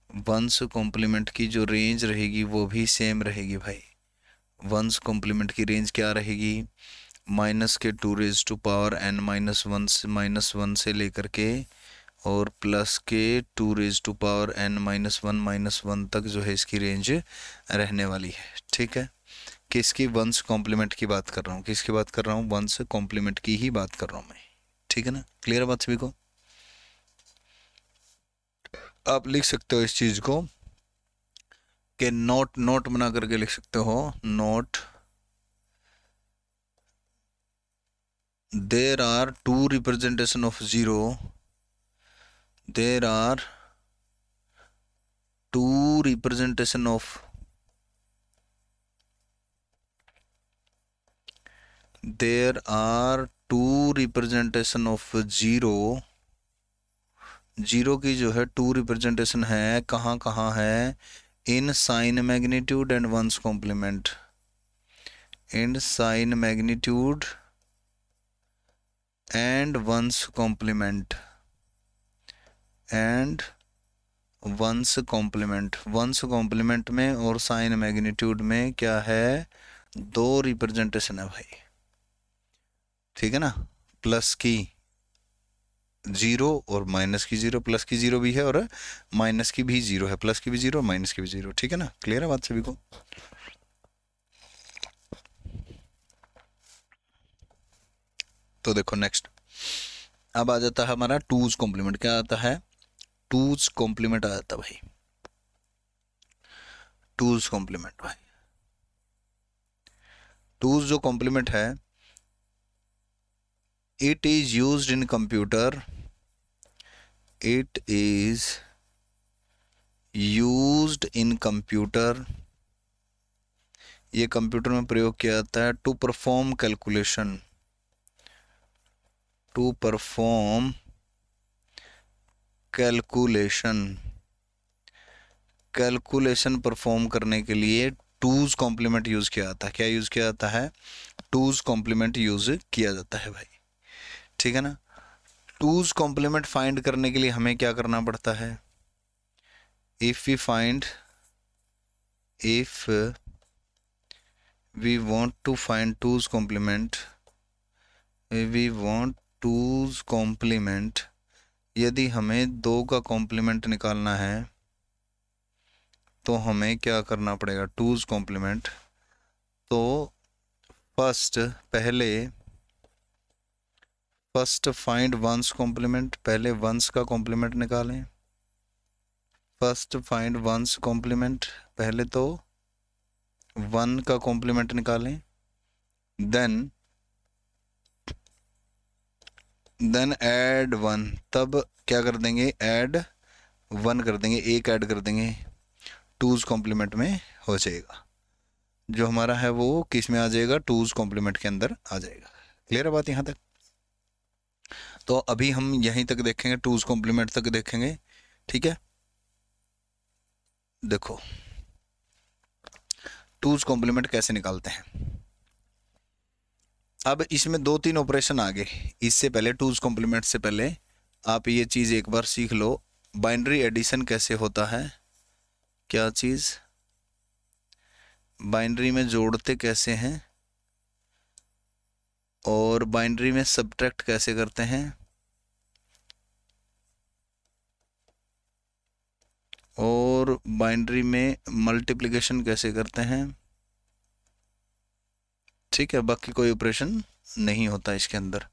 वंस कॉम्प्लीमेंट की जो रेंज रहेगी वो भी सेम रहेगी भाई। वंस कॉम्प्लीमेंट की रेंज क्या रहेगी, माइनस के 2⁻n -1 से लेकर के और प्लस के 2⁻n -1 तक जो है इसकी रेंज रहने वाली है। ठीक है, किसकी, वंस कॉम्प्लीमेंट की बात कर रहा हूँ, किसकी बात कर रहा हूँ, वंस कॉम्प्लीमेंट की ही बात कर रहा हूँ मैं। ठीक है ना, क्लियर है बात सभी को। आप लिख सकते हो इस चीज को कि नोट बना करके लिख सकते हो, note there are two representation of 0, there are two representation of there are two representation of 0, zero की जो है टू रिप्रेजेंटेशन है, कहाँ कहाँ है, in sign magnitude and one's complement, in sign magnitude and one's complement, and one's complement, one's complement में और sign magnitude में क्या है, दो रिप्रेजेंटेशन है भाई। ठीक है ना, प्लस की 0 और माइनस की 0, प्लस की 0 भी है और माइनस की भी 0 है, प्लस की भी 0 और माइनस की भी 0। ठीक है ना, क्लियर है बात सभी को। तो देखो नेक्स्ट अब आ जाता है हमारा टूज कॉम्प्लीमेंट। क्या आता है, टूज कॉम्प्लीमेंट आ जाता है भाई, टूज कॉम्प्लीमेंट भाई। टूज जो कॉम्प्लीमेंट है, it is used in computer, it is used in computer, ये कंप्यूटर में प्रयोग किया जाता है to perform calculation, to perform calculation, calculation perform करने के लिए टूज कॉम्प्लीमेंट यूज किया जाता है। क्या यूज किया जाता है, टूज कॉम्प्लीमेंट यूज किया जाता है भाई। ठीक है ना, टूज कॉम्प्लीमेंट फाइंड करने के लिए हमें क्या करना पड़ता है, if we find, if we want to find two's complement, we want two's complement, यदि हमें दो का कॉम्प्लीमेंट निकालना है तो हमें क्या करना पड़ेगा, टूज कॉम्प्लीमेंट। तो फर्स्ट फाइंड वंस कॉम्प्लीमेंट, पहले वंस का कॉम्प्लीमेंट निकालें। फर्स्ट फाइंड वंस कॉम्प्लीमेंट, पहले तो वन का कॉम्प्लीमेंट निकालें, देन ऐड वन, तब क्या कर देंगे, ऐड वन कर देंगे, एक ऐड कर देंगे, टूज कॉम्प्लीमेंट में हो जाएगा। जो हमारा है वो किस में आ जाएगा, टूज कॉम्प्लीमेंट के अंदर आ जाएगा। क्लियर है बात यहाँ तक। तो अभी हम यहीं तक देखेंगे, टूज कॉम्प्लीमेंट तक देखेंगे। ठीक है, देखो टूज कॉम्प्लीमेंट कैसे निकालते हैं। अब इसमें 2-3 ऑपरेशन आ गए, इससे पहले टूज कॉम्प्लीमेंट से पहले आप ये चीज़ एक बार सीख लो, बाइनरी एडिशन कैसे होता है, क्या चीज़, बाइनरी में जोड़ते कैसे हैं और बाइनरी में सब्ट्रैक्ट कैसे करते हैं, और बाइनरी में मल्टीप्लिकेशन कैसे करते हैं। ठीक है, बाकी कोई ऑपरेशन नहीं होता इसके अंदर,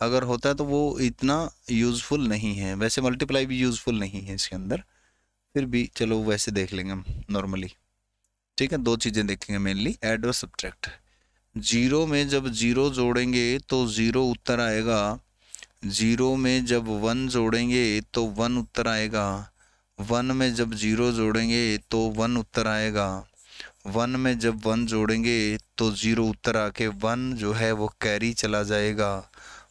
अगर होता है तो वो इतना यूज़फुल नहीं है। वैसे मल्टीप्लाई भी यूज़फुल नहीं है इसके अंदर, फिर भी चलो वैसे देख लेंगे हम नॉर्मली। ठीक है, दो चीज़ें देखेंगे मेनली, ऐड और सब्ट्रैक्ट। जीरो में जब जीरो जोड़ेंगे तो जीरो उत्तर आएगा, जीरो में जब वन जोड़ेंगे तो वन उत्तर आएगा, वन में जब जीरो जोड़ेंगे तो वन उत्तर आएगा, वन में जब वन जोड़ेंगे तो जीरो उत्तर आके वन जो है वो कैरी चला जाएगा,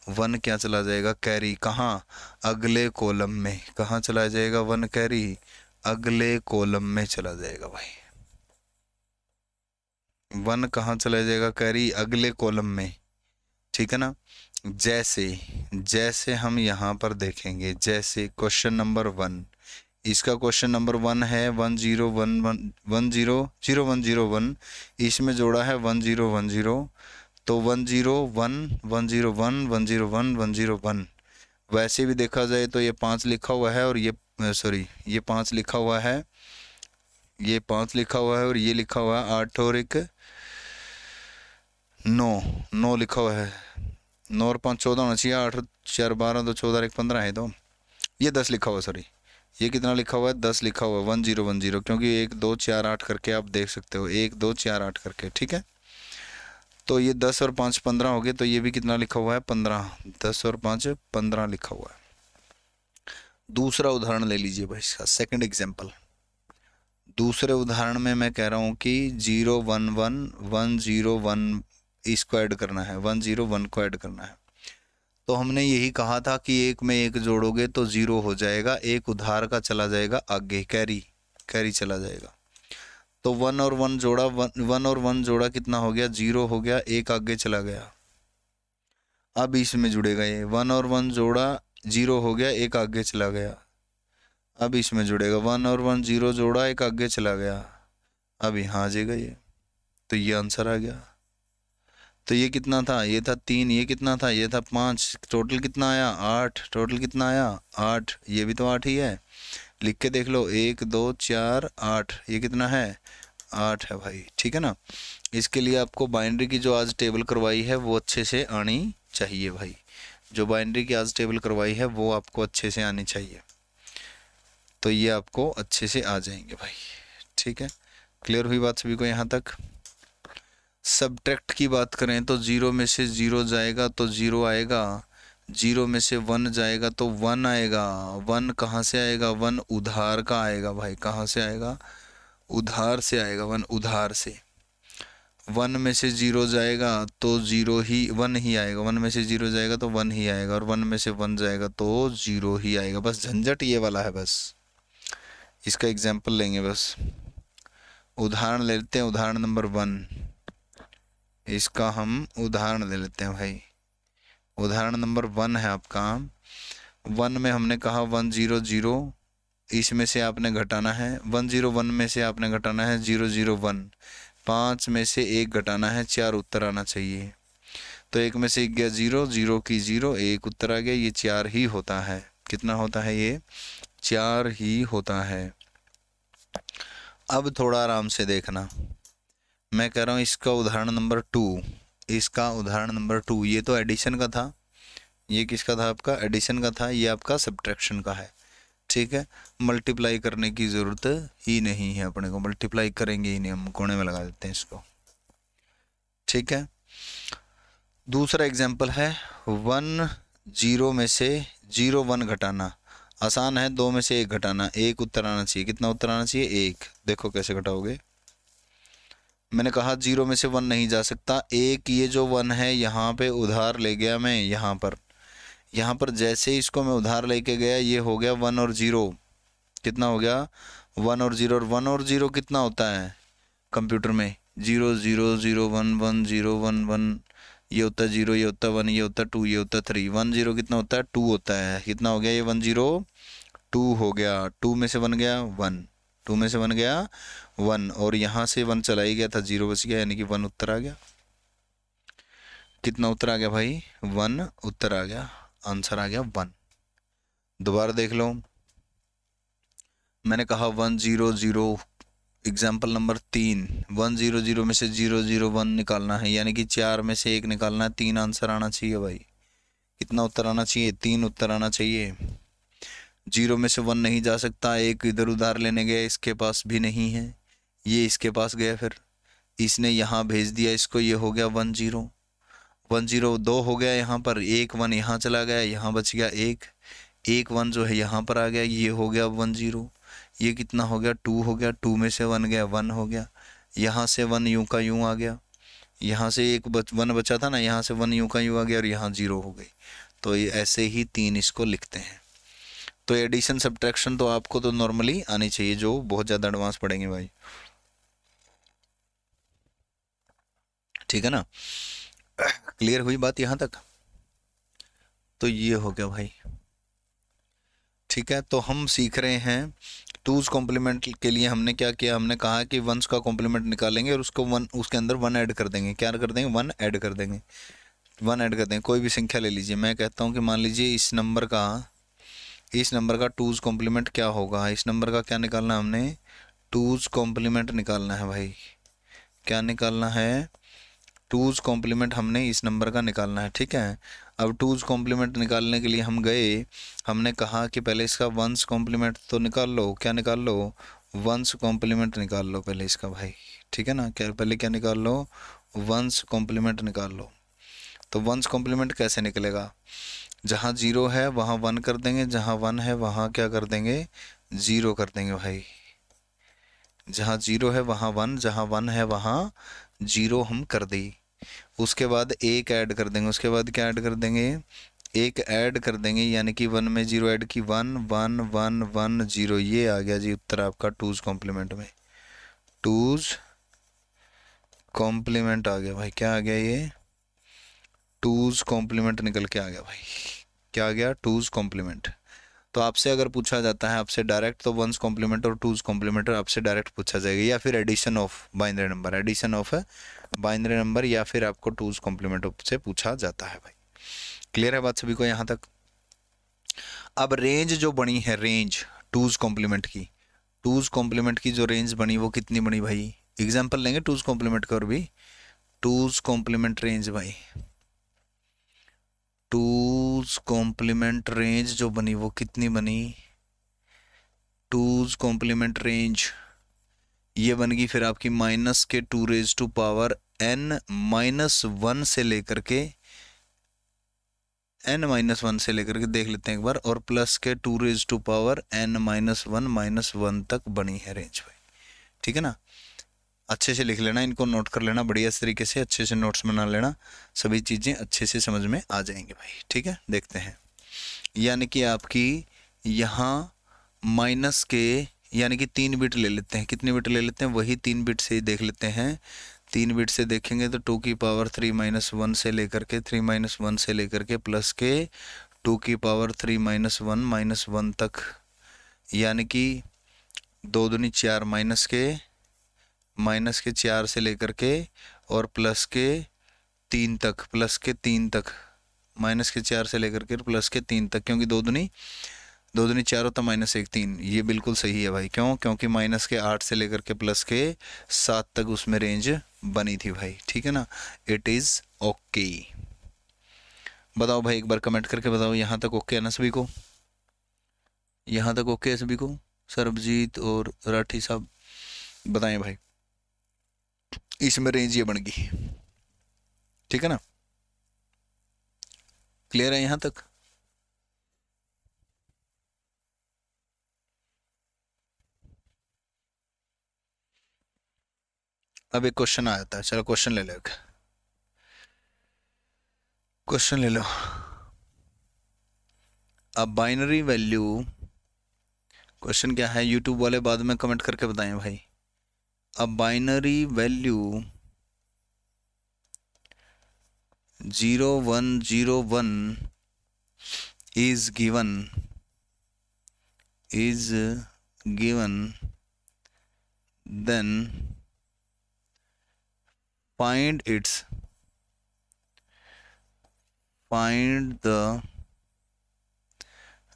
वन क्या चला जाएगा, कैरी। कहाँ, अगले कॉलम में, कहाँ चला जाएगा वन कैरी, अगले कॉलम में चला जाएगा भाई। 1 कहाँ चला जाएगा कैरी, अगले कॉलम में, ठीक है ना। जैसे जैसे हम यहाँ पर देखेंगे, जैसे क्वेश्चन नंबर 1, इसका क्वेश्चन नंबर 1 है 1011100101, इसमें जोड़ा है 1010, तो 101 101 101 101। वैसे भी देखा जाए तो ये 5 लिखा हुआ है और ये सॉरी ये 5 लिखा हुआ है, ये 5 लिखा हुआ है और ये लिखा हुआ है 8 और 1 9 लिखा हुआ है। 9 और 5 14 होना चाहिए, 8 4 12 2 14 1 15 है, तो ये 10 लिखा हुआ, सॉरी ये कितना लिखा हुआ है, 10 लिखा हुआ है 1010, क्योंकि 1 2 4 8 करके आप देख सकते हो, 1 2 4 8 करके, ठीक है। तो ये 10 और 5 15 हो गए, तो ये भी कितना लिखा हुआ है 15, 10 और 5 15 लिखा हुआ है। दूसरा उदाहरण ले लीजिए भाई, इसका सेकंड एग्जांपल। दूसरे उदाहरण में मैं कह रहा हूँ कि 011 101 इसको ऐड करना है, 101 को ऐड करना है। तो हमने यही कहा था कि 1 में 1 जोड़ोगे तो 0 हो जाएगा, एक उधार का चला जाएगा आगे, कैरी चला जाएगा। तो 1 और 1 जोड़ा, 1 और 1 जोड़ा कितना हो गया, 0 हो गया, एक आगे चला गया। अब इसमें जुड़ेगा ये 1 और 1 जोड़ा, 0 हो गया, एक आगे चला गया। अब इसमें जुड़ेगा 1 और 1 0 जोड़ा, एक आगे चला गया। अब यहाँ आ जाएगा ये, तो ये आंसर आ गया। तो ये कितना था, ये था 3, ये कितना था, ये था 5, टोटल कितना आया 8, टोटल कितना आया 8, ये भी तो 8 ही है, लिख के देख लो 1 2 4 8, ये कितना है 8 है भाई, ठीक है ना। इसके लिए आपको बाइनरी की जो आज टेबल करवाई है वो अच्छे से आनी चाहिए भाई, जो बाइनरी की आज टेबल करवाई है वो आपको अच्छे से आनी चाहिए, तो ये आपको अच्छे से आ जाएंगे भाई, ठीक है। क्लियर हुई बात सभी को यहाँ तक। सब्ट्रैक्ट की बात करें तो 0 में से 0 जाएगा तो 0 आएगा, 0 में से 1 जाएगा तो 1 आएगा। 1 कहाँ से आएगा, 1 उधार का आएगा भाई, कहाँ से आएगा, उधार से आएगा, 1 उधार से। 1 में से 0 जाएगा तो 0 ही 1 ही आएगा, 1 में से 0 जाएगा तो 1 ही आएगा, और 1 में से 1 जाएगा तो 0 ही आएगा। बस झंझट ये वाला है, बस इसका एग्जाम्पल लेंगे, बस उदाहरण ले लेते हैं, उदाहरण नंबर 1, इसका हम उदाहरण ले लेते हैं भाई। उदाहरण नंबर 1 है आपका, 1 में हमने कहा 100, इसमें से आपने घटाना है 101 में से आपने घटाना है 001, 5 में से 1 घटाना है 4 उत्तर आना चाहिए। तो 1 में से 1 गया 0, 0 की 0, 1 उत्तर आ गया, ये 4 ही होता है। कितना होता है ये, 4 ही होता है। अब थोड़ा आराम से देखना, मैं कह रहा हूँ इसका उदाहरण नंबर 2, इसका उदाहरण नंबर 2, ये तो एडिशन का था, ये किसका था आपका, एडिशन का था, ये आपका सब्ट्रैक्शन का है, ठीक है। मल्टीप्लाई करने की ज़रूरत ही नहीं है अपने को, मल्टीप्लाई करेंगे ही नहीं, हम कोने में लगा देते हैं इसको, ठीक है। दूसरा एग्जाम्पल है 10 में से 01 घटाना, आसान है, 2 में से 1 घटाना, 1 उत्तर आना चाहिए, कितना उत्तर आना चाहिए 1, देखो कैसे घटाओगे। मैंने कहा 0 में से 1 नहीं जा सकता, 1 ये जो 1 है यहाँ पे उधार ले गया मैं, यहाँ पर जैसे ही इसको मैं उधार लेके गया, ये हो गया 1 और 0, कितना हो गया 1 और 0, और 1 और 0 कितना होता है कंप्यूटर में, 0 0 0 1 1 0 1 1, ये होता है 0, ये होता है 1, ये होता है 2, ये होता है 3, 1 0 कितना होता है 2 होता है, कितना हो गया ये 1 0 2 हो गया, 2 में से 1 गया 1, 2 में से 1 गया 1, और यहाँ से 1 चला ही गया था, 0 बच गया, यानी कि 1 उत्तर आ गया। कितना उत्तर आ गया भाई 1 उत्तर आ गया, आंसर आ गया 1। दोबारा देख लो, मैंने कहा 100, एग्जाम्पल नंबर 3, 100 में से 001 निकालना है, यानी कि 4 में से 1 निकालना है, 3 आंसर आना चाहिए भाई, कितना उत्तर आना चाहिए 3 उत्तर आना चाहिए। 0 में से 1 नहीं जा सकता, 1 इधर उधार लेने गया, इसके पास भी नहीं है, ये इसके पास गया, फिर इसने यहाँ भेज दिया इसको, ये हो गया 10 10 2 हो गया, यहाँ पर 1 1 यहाँ चला गया, यहाँ बच गया 1 1 1 जो है यहाँ पर आ गया, ये हो गया 10, ये कितना हो गया 2 हो गया, 2 में से 1 गया 1 हो गया, यहाँ से 1 यूं का यूं आ गया, यहाँ से 1 बचा था ना, यहाँ से 1 यूं का यूं आ गया, और यहाँ 0 हो गई। तो ये ऐसे ही 3 इसको लिखते हैं। तो एडिशन सब्ट्रैक्शन तो आपको तो नॉर्मली आनी चाहिए, जो बहुत ज़्यादा एडवांस पढ़ेंगे भाई। ठीक है ना, क्लियर हुई बात यहाँ तक? तो ये हो गया भाई। ठीक है, तो हम सीख रहे हैं टूज कॉम्प्लीमेंट के लिए हमने क्या किया, हमने कहा कि वंस का कॉम्प्लीमेंट निकालेंगे और उसको वन, उसके अंदर वन ऐड कर देंगे। क्या कर देंगे? वन ऐड कर देंगे। वन ऐड कर देंगे, कोई भी संख्या ले लीजिए। मैं कहता हूँ कि मान लीजिए इस नंबर का टूज कॉम्प्लीमेंट क्या होगा, इस नंबर का क्या निकालना है हमने? टूज कॉम्प्लीमेंट निकालना है भाई। क्या निकालना है? टूज कॉम्प्लीमेंट हमने इस नंबर का निकालना है। ठीक है, अब टूज कॉम्प्लीमेंट निकालने के लिए हम गए, हमने कहा कि पहले इसका वंस कॉम्प्लीमेंट तो निकाल लो। क्या निकाल लो? वंस कॉम्प्लीमेंट निकाल लो पहले इसका भाई। ठीक है ना, क्या पहले क्या निकाल लो? वंस कॉम्प्लीमेंट निकाल लो। तो वंस कॉम्प्लीमेंट कैसे निकलेगा? जहाँ जीरो है वहाँ वन कर देंगे, जहाँ वन है वहाँ क्या कर देंगे? जीरो कर देंगे भाई। जहाँ जीरो है वहाँ वन, जहाँ वन है वहाँ जीरो हम कर दी। उसके बाद एक ऐड कर देंगे, उसके बाद क्या ऐड कर देंगे? एक ऐड कर देंगे, यानी कि वन में जीरो ऐड की, one one one one zero. ये आ गया जी उत्तर आपका टूज कॉम्प्लीमेंट में। टूज कॉम्प्लीमेंट आ गया भाई। क्या आ गया? ये टूज कॉम्प्लीमेंट निकल के आ गया भाई। क्या आ गया? Two's complement. तो आपसे अगर पूछा जाता है आपसे डायरेक्ट, तो वंस कॉम्प्लीमेंट और टूज कॉम्प्लीमेंट आपसे डायरेक्ट पूछा जाएगा, या फिर addition of binary number, addition of binary number, या फिर आपको टूज कॉम्प्लीमेंट से पूछा जाता है भाई। क्लियर है बात सभी को यहाँ तक? अब रेंज जो बनी है, रेंज टूज कॉम्प्लीमेंट की, टूज कॉम्प्लीमेंट की जो रेंज बनी वो कितनी बनी भाई? एग्जाम्पल लेंगे टूज कॉम्प्लीमेंट का और भी। टूज कॉम्प्लीमेंट रेंज भाई, टूज कॉम्प्लीमेंट रेंज जो बनी वो कितनी बनी? टूज कॉम्प्लीमेंट रेंज ये बन गई फिर आपकी माइनस के 2 n माइनस वन से लेकर के n-1 से लेकर के देख लेते हैं एक बार, और प्लस के 2n-1 तक बनी है रेंज भाई। ठीक है ना, अच्छे से लिख लेना, इनको नोट कर लेना बढ़िया तरीके से, अच्छे से नोट्स बना लेना, सभी चीज़ें अच्छे से समझ में आ जाएंगे भाई। ठीक है, देखते हैं। यानी कि आपकी यहाँ माइनस के, यानी कि 3 बिट ले लेते हैं। कितने बिट ले लेते हैं? वही 3 बिट से ही देख लेते हैं। 3 बिट से देखेंगे तो 2 की पावर 3 - 1 से लेकर के 3 - 1 से लेकर के प्लस के 2 की पावर 3 - 1 तक, यानी कि 2 दूनी 4, माइनस के 4 से लेकर के और प्लस के 3 तक, प्लस के 3 तक, माइनस के 4 से लेकर के प्लस के 3 तक, क्योंकि 2 दूनी 4 होता, -1 3। ये बिल्कुल सही है भाई। क्यों? क्योंकि माइनस के 8 से लेकर के प्लस के 7 तक उसमें रेंज बनी थी भाई। ठीक है ना, इट इज़ ओके। बताओ भाई, एक बार कमेंट करके बताओ, यहाँ तक ओके है ना सभी को? यहाँ तक ओके है सभी को? सरबजीत और राठी साहब बताएं भाई, इसमें रेंज ये बन गई। ठीक है ना, क्लियर है यहाँ तक? अब एक क्वेश्चन आ जाता है, चलो क्वेश्चन ले लो, एक क्वेश्चन ले लो। अब बाइनरी वैल्यू, क्वेश्चन क्या है यूट्यूब वाले बाद में कमेंट करके बताएं भाई। अब binary value 0101 is given, then find the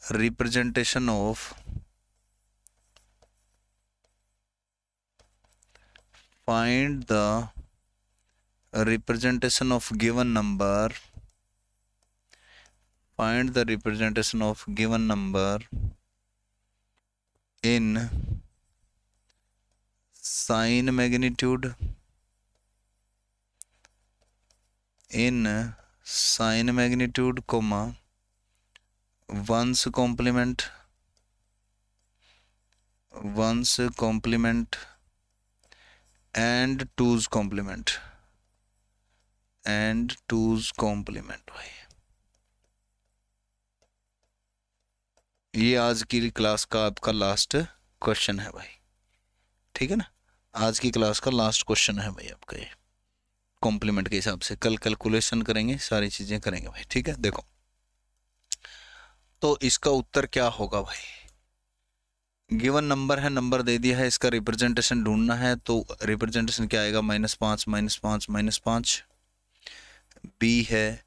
representation of given number, find the representation of given number in sign magnitude, comma ones complement and twos complement भाई। ये आज की क्लास का आपका लास्ट क्वेश्चन है भाई। ठीक है ना, आज की क्लास का लास्ट क्वेश्चन है भाई आपका ये। कॉम्प्लीमेंट के हिसाब से कल कैलकुलेशन करेंगे, सारी चीज़ें करेंगे भाई, ठीक है। देखो तो इसका उत्तर क्या होगा भाई, गिवन नंबर है, नंबर दे दिया है, इसका रिप्रेजेंटेशन ढूंढना है, तो रिप्रेजेंटेशन क्या आएगा, -5 -5 -5। बी है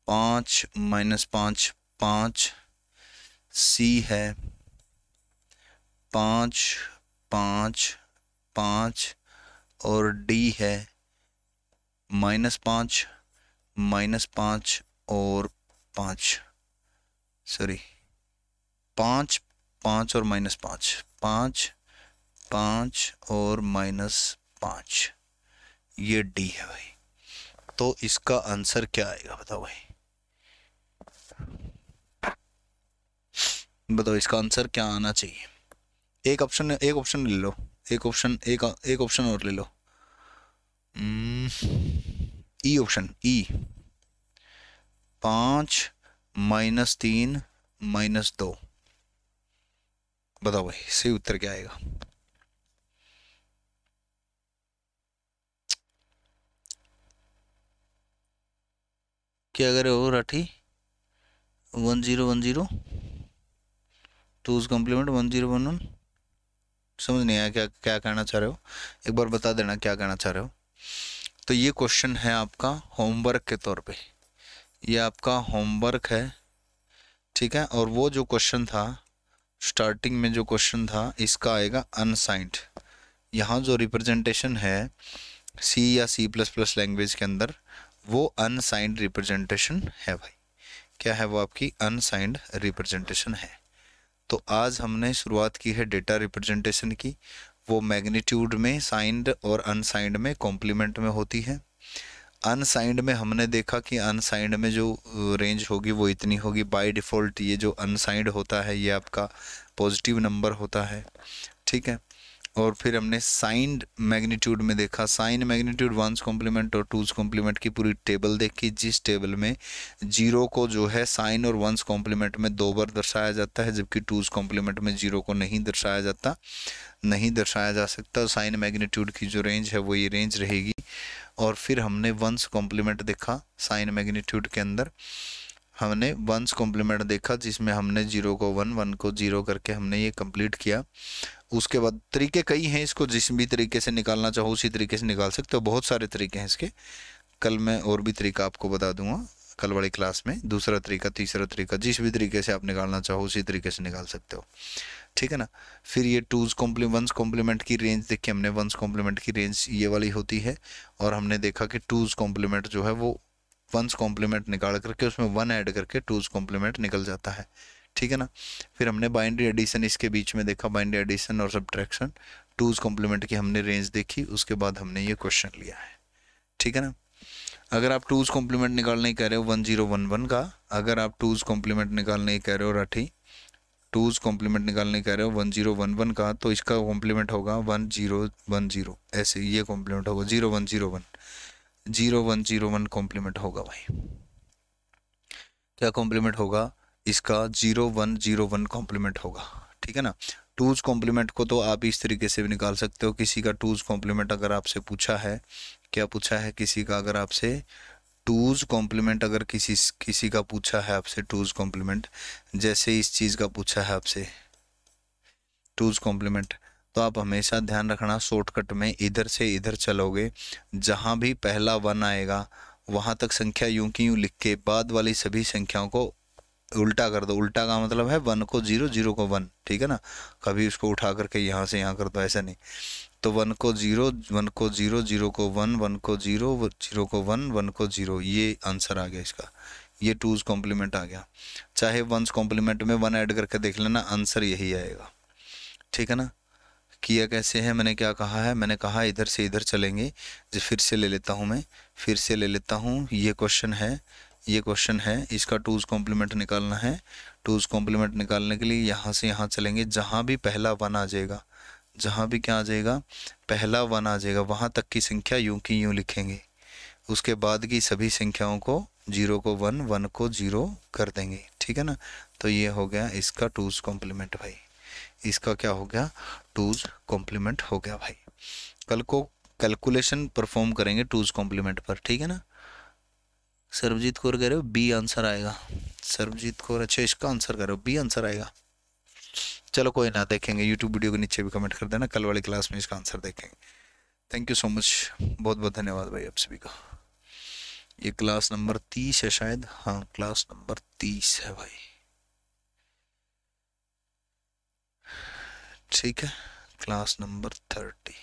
5 -5 5। सी है 5 5 5 और डी है -5 -5 और 5, सॉरी 5 5 और -5, 5 5 और -5, ये डी है भाई। तो इसका आंसर क्या आएगा बताओ भाई, बताओ इसका आंसर क्या आना चाहिए। एक ऑप्शन ले लो, एक ऑप्शन और ले लो। ई ऑप्शन, ई 5 -3 -2, बताओ भाई सही उत्तर क्या आएगा। क्या करे हो राठी, 1010 टूज कॉम्प्लीमेंट 1011, समझ नहीं आया क्या क्या कहना चाह रहे हो, एक बार बता देना क्या कहना चाह रहे हो। तो ये क्वेश्चन है आपका होमवर्क के तौर पे, ये आपका होमवर्क है, ठीक है। और वो जो क्वेश्चन था स्टार्टिंग में, जो क्वेश्चन था इसका आएगा अनसाइंड। यहाँ जो रिप्रेजेंटेशन है सी या C++ लैंग्वेज के अंदर, वो अनसाइंड रिप्रेजेंटेशन है भाई। क्या है वो, आपकी अनसाइंड रिप्रेजेंटेशन है। तो आज हमने शुरुआत की है डेटा रिप्रेजेंटेशन की, वो मैग्नीट्यूड में साइंड और अनसाइंड में कॉम्प्लीमेंट में होती है। अनसाइंड में हमने देखा कि अनसाइंड में जो रेंज होगी वो इतनी होगी बाय डिफ़ॉल्ट। ये जो अनसाइंड होता है ये आपका पॉजिटिव नंबर होता है, ठीक है। और फिर हमने साइंड मैग्नीट्यूड में देखा, साइन मैग्नीट्यूड 1s कॉम्प्लीमेंट और 2s कॉम्प्लीमेंट की पूरी टेबल देखी, जिस टेबल में 0 को जो है साइन और 1s कॉम्प्लीमेंट में 2 बार दर्शाया जाता है, जबकि 2s कॉम्प्लीमेंट में 0 को नहीं दर्शाया जाता, नहीं दर्शाया जा सकता। साइन मैग्नीट्यूड की जो रेंज है वो ये रेंज रहेगी। और फिर हमने 1s कॉम्प्लीमेंट देखा, साइन मैग्नीट्यूड के अंदर हमने 1s कॉम्प्लीमेंट देखा, जिसमें हमने 0 को 1 1 को 0 करके हमने ये कंप्लीट किया। उसके बाद तरीके कई हैं, इसको जिस भी तरीके से निकालना चाहो उसी तरीके से निकाल सकते हो, बहुत सारे तरीके हैं इसके। कल मैं और भी तरीका आपको बता दूंगा, कल वाली क्लास में दूसरा तरीका, तीसरा तरीका, जिस भी तरीके से आप निकालना चाहो उसी तरीके से निकाल सकते हो, ठीक है ना। फिर ये 1s कॉम्प्लीमेंट की रेंज देखी हमने, 1s कॉम्प्लीमेंट की रेंज ये वाली होती है। और हमने देखा कि 2s कॉम्प्लीमेंट जो है वो 1s कॉम्प्लीमेंट निकाल करके उसमें 1 ऐड करके 2s कॉम्प्लीमेंट निकल जाता है, ठीक है ना। फिर हमने बाइनरी एडिशन इसके बीच में देखा, बाइनरी एडिशन और सब्ट्रैक्शन, 2s कॉम्प्लीमेंट की हमने रेंज देखी, उसके बाद हमने ये क्वेश्चन लिया है, ठीक है ना। अगर आप 2s कॉम्प्लीमेंट निकालने कह रहे हो 1011 का, अगर आप 2s कॉम्प्लीमेंट निकालने कह रहे हो राठी, 2s कॉम्प्लीमेंट निकालने कह रहे हो 1011 का, तो इसका कॉम्प्लीमेंट होगा 1010, ऐसे ये कॉम्प्लीमेंट होगा 0101, 0101 कॉम्प्लीमेंट होगा भाई। क्या कॉम्प्लीमेंट होगा इसका, 0101 कॉम्प्लीमेंट होगा, ठीक है ना। 2s कॉम्प्लीमेंट को तो आप इस तरीके से भी निकाल सकते हो। किसी का 2s कॉम्प्लीमेंट अगर आपसे पूछा है, क्या पूछा है किसी का, अगर आपसे 2s कॉम्प्लीमेंट अगर किसी का पूछा है आपसे 2s कॉम्प्लीमेंट, जैसे इस चीज़ का पूछा है आपसे 2s कॉम्प्लीमेंट, तो आप हमेशा ध्यान रखना शॉर्टकट में इधर से इधर चलोगे, जहाँ भी पहला 1 आएगा वहाँ तक संख्या यूं की यूं लिख के बाद वाली सभी संख्याओं को उल्टा कर दो। उल्टा का मतलब है 1 को 0 0 को 1, ठीक है ना। कभी उसको उठा करके यहाँ से यहाँ कर दो, ऐसा नहीं। तो 1 को 0 1 को 0 0 को 1 1 को 0 0 को 1 1 को 0, ये आंसर आ गया इसका, ये 2s कॉम्प्लीमेंट आ गया। चाहे 1s कॉम्प्लीमेंट में 1 ऐड करके देख लेना, आंसर यही आएगा, ठीक है ना। किया कैसे है, मैंने क्या कहा है, मैंने कहा इधर से इधर चलेंगे। जो फिर से ले लेता हूँ मैं, फिर से ले लेता हूँ, ये क्वेश्चन है, ये क्वेश्चन है, इसका 2s कॉम्प्लीमेंट निकालना है। 2s कॉम्प्लीमेंट निकालने के लिए यहाँ से यहाँ चलेंगे, जहाँ भी पहला 1 आ जाएगा, जहाँ भी क्या आ जाएगा, पहला 1 आ जाएगा, वहाँ तक की संख्या यूं की यूं लिखेंगे। उसके बाद की सभी संख्याओं को 0 को 1 1 को 0 कर देंगे, ठीक है ना। तो ये हो गया इसका 2s कॉम्प्लीमेंट भाई, इसका क्या हो गया, 2s कॉम्प्लीमेंट हो गया भाई। कल को कैलकुलेशन परफॉर्म करेंगे टूज कॉम्प्लीमेंट पर, ठीक है ना। सर्वजीत कौर कह रहे हो बी आंसर आएगा। सर्वजीत कौर, अच्छा इसका आंसर कर रहे हो, बी आंसर आएगा। चलो कोई ना, देखेंगे यूट्यूब वीडियो के नीचे भी कमेंट कर देना, कल वाली क्लास में इसका आंसर देखेंगे। थैंक यू सो मच, बहुत बहुत धन्यवाद भाई आप सभी का। ये क्लास नंबर 30 है शायद, हाँ क्लास नंबर 30 है भाई, ठीक है, क्लास नंबर 30।